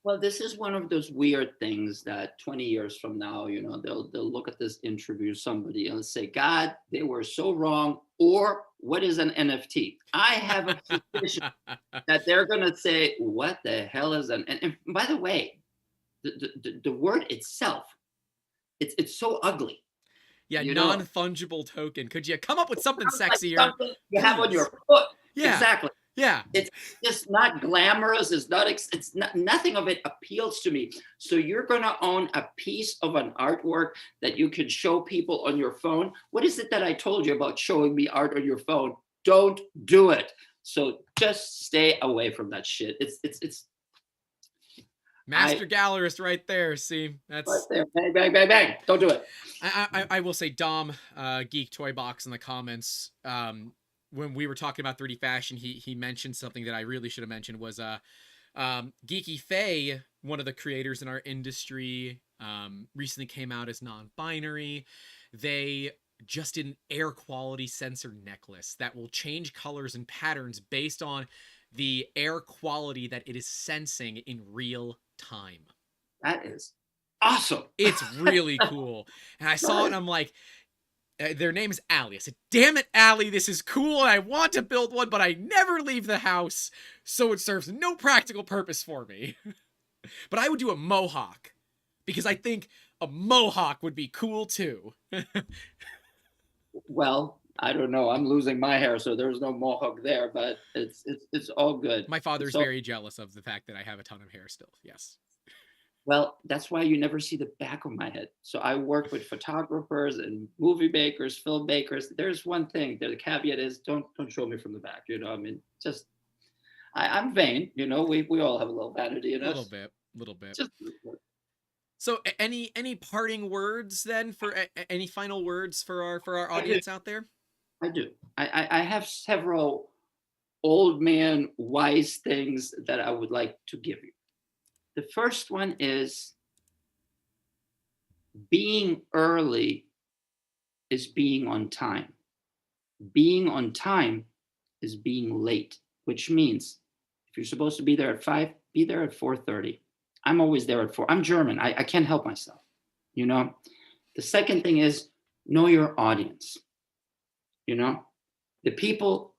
Well, this is one of those weird things that 20 years from now, they'll look at this interview, somebody, and say, God, they were so wrong. Or what is an NFT? I have a suspicion that they're going to say, what the hell is an? And by the way, the word itself, it's so ugly. Yeah, non-fungible token. Could you come up with something sexier? Like something you have on your foot. Yeah. Exactly. Yeah. It's just not glamorous. It's not, nothing of it appeals to me. So you're going to own a piece of an artwork that you can show people on your phone. What is it that I told you about showing me art on your phone? Don't do it. So just stay away from that shit. It's Master gallerist right there. See, that's right there. Bang, bang, bang, bang. Don't do it. I will say, Dom, Geek Toy Box in the comments, when we were talking about 3D fashion, he mentioned something that I really should have mentioned was Geeky Faye, one of the creators in our industry, recently came out as non-binary. They just did an air quality sensor necklace that will change colors and patterns based on the air quality that it is sensing in real time. That is awesome. It's really cool. And I saw it and I'm like, their name is Allie. I said, damn it, Allie, this is cool and I want to build one, but I never leave the house, so it serves no practical purpose for me. But I would do a mohawk, because I think a mohawk would be cool too. Well, I don't know. I'm losing my hair, so there's no mohawk there, but it's all good. My father's very jealous of the fact that I have a ton of hair still. Yes. Well, that's why you never see the back of my head. So I work with photographers and movie makers, filmmakers. There's one thing. The caveat is don't show me from the back. I mean, just I'm vain. We all have a little vanity in us. A little bit. Just. So, any parting words then, for any final words for our audience out there? I do. I have several old man wise things that I would like to give you. The first one is being early is being on time. Being on time is being late, which means if you're supposed to be there at 5, be there at 4:30. I'm always there at 4. I'm German. I can't help myself. The second thing is know your audience. The people,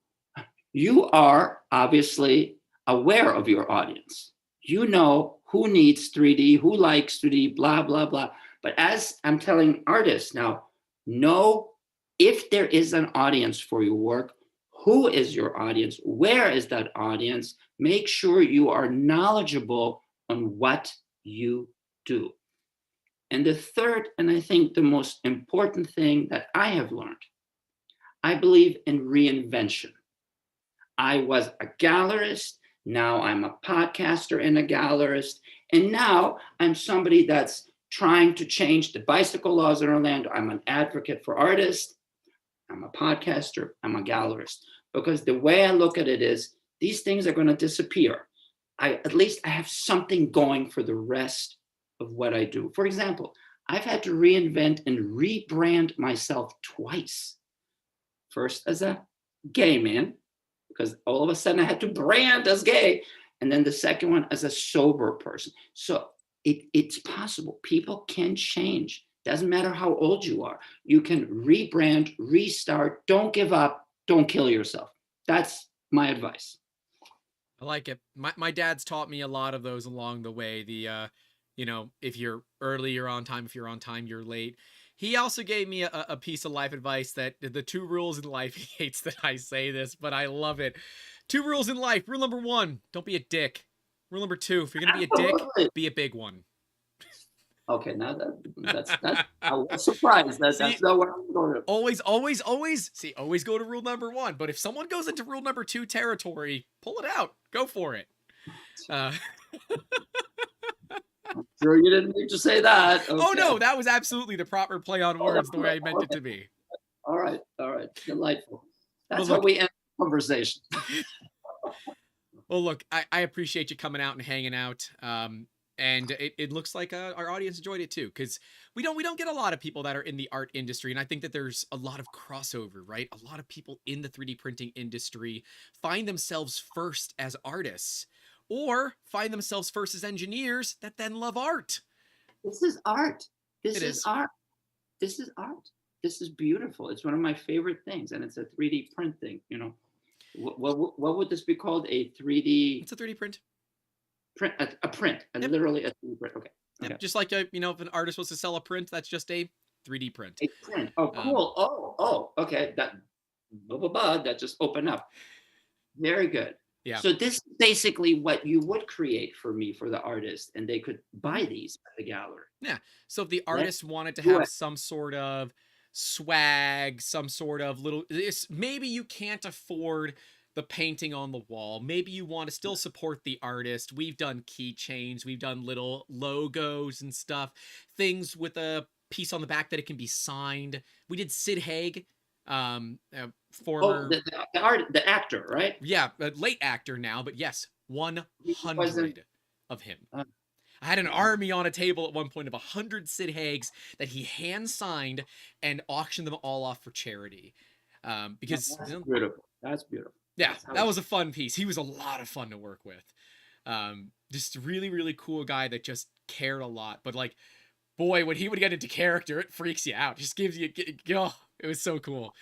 you are obviously aware of your audience. You know who needs 3D, who likes 3D, blah, blah, blah. But as I'm telling artists now, know if there is an audience for your work, who is your audience, where is that audience, make sure you are knowledgeable on what you do. And the third, and I think the most important thing that I have learned, I believe in reinvention. I was a gallerist. Now I'm a podcaster and a gallerist. And now I'm somebody that's trying to change the bicycle laws in Orlando. I'm an advocate for artists. I'm a podcaster. I'm a gallerist. Because the way I look at it is these things are going to disappear. At least I have something going for the rest of what I do. For example, I've had to reinvent and rebrand myself twice. First as a gay man, because all of a sudden I had to brand as gay. And then the second one as a sober person. So it's possible. People can change. Doesn't matter how old you are. You can rebrand, restart. Don't give up. Don't kill yourself. That's my advice. I like it. My dad's taught me a lot of those along the way. The you know, if you're early, you're on time. If you're on time, you're late. He also gave me a piece of life advice that the 2 rules in life. He hates that I say this, but I love it. 2 rules in life. Rule number 1, don't be a dick. Rule number 2, if you're gonna be a dick, be a big one. Okay, now that's I was surprised. That's not what I'm going to. Always. See, always go to rule number 1. But if someone goes into rule number 2 territory, pull it out. Go for it. Sure, you didn't need to say that. Okay. Oh no, that was absolutely the proper play on words, the way I meant it to be. All right, delightful. That's how we end the conversation. Well, look, I appreciate you coming out and hanging out. And it looks like our audience enjoyed it too, because we don't get a lot of people that are in the art industry, and I think that there's a lot of crossover, right? A lot of people in the 3D printing industry find themselves first as artists, or find themselves first as engineers that then love art. This is art. This is art. This is art. This is beautiful. It's one of my favorite things, and it's a 3D print thing. You know, what would this be called? A 3D? It's a 3D print. Print a print, and literally a 3D print. Okay. Yep. Just like if an artist was to sell a print, that's just a 3D print. A print. Oh, cool. Okay. That that just opened up. Very good. Yeah. So this is basically what you would create for me, for the artist, and they could buy these at the gallery. Yeah. So if the artist wanted to have some sort of swag, some sort of little, maybe you can't afford the painting on the wall. Maybe you want to still support the artist. We've done keychains. We've done little logos and stuff. Things with a piece on the back that it can be signed. We did Sid Haig, former... the actor, right? Yeah, a late actor now, but yes, 100 of him. I had an army on a table at one point of 100 Sid Haigs that he hand-signed and auctioned them all off for charity. Because that's beautiful. That's beautiful. Yeah, that was a fun piece. He was a lot of fun to work with. Just really, really cool guy that just cared a lot. But like, boy, when he would get into character, it freaks you out. Just gives you, oh, it was so cool.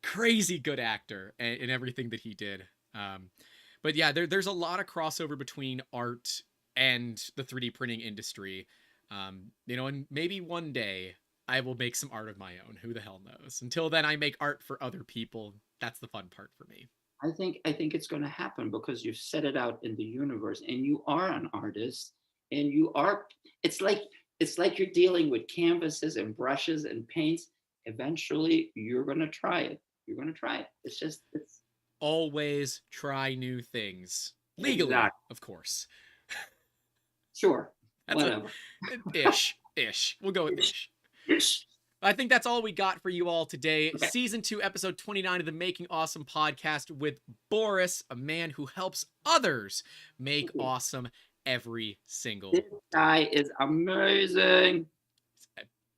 Crazy good actor in everything that he did. But yeah, there's a lot of crossover between art and the 3D printing industry. You know, and maybe one day I will make some art of my own. Who the hell knows? Until then, I make art for other people. That's the fun part for me. I think it's going to happen because you've set it out in the universe, and you are an artist, and you are. It's like you're dealing with canvases and brushes and paints. Eventually, you're going to try it. You're going to try it. It's always try new things legally, exactly. Of course. Sure. That's whatever. Ish. We'll go with ish. Ish. I think that's all we got for you all today. Okay. Season 2, episode 29 of the Making Awesome podcast with Boris, a man who helps others make awesome every single day. This guy is amazing.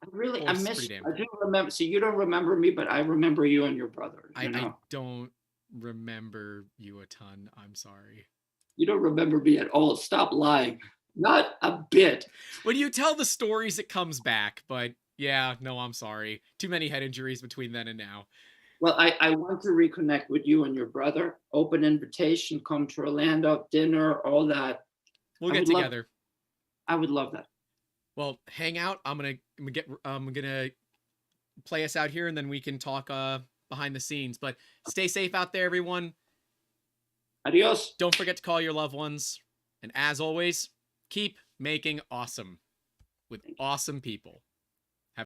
I miss you. I do remember. See, you don't remember me, but I remember you and your brother. I don't remember you a ton. I'm sorry. You don't remember me at all. Stop lying. Not a bit. When you tell the stories, it comes back, but... yeah, no, I'm sorry. Too many head injuries between then and now. Well, I want to reconnect with you and your brother. Open invitation, come to Orlando, dinner, all that. We'll get together. I would love that. Well, hang out. I'm gonna play us out here, and then we can talk behind the scenes. But stay safe out there, everyone. Adios. Don't forget to call your loved ones. And as always, keep making awesome with awesome people.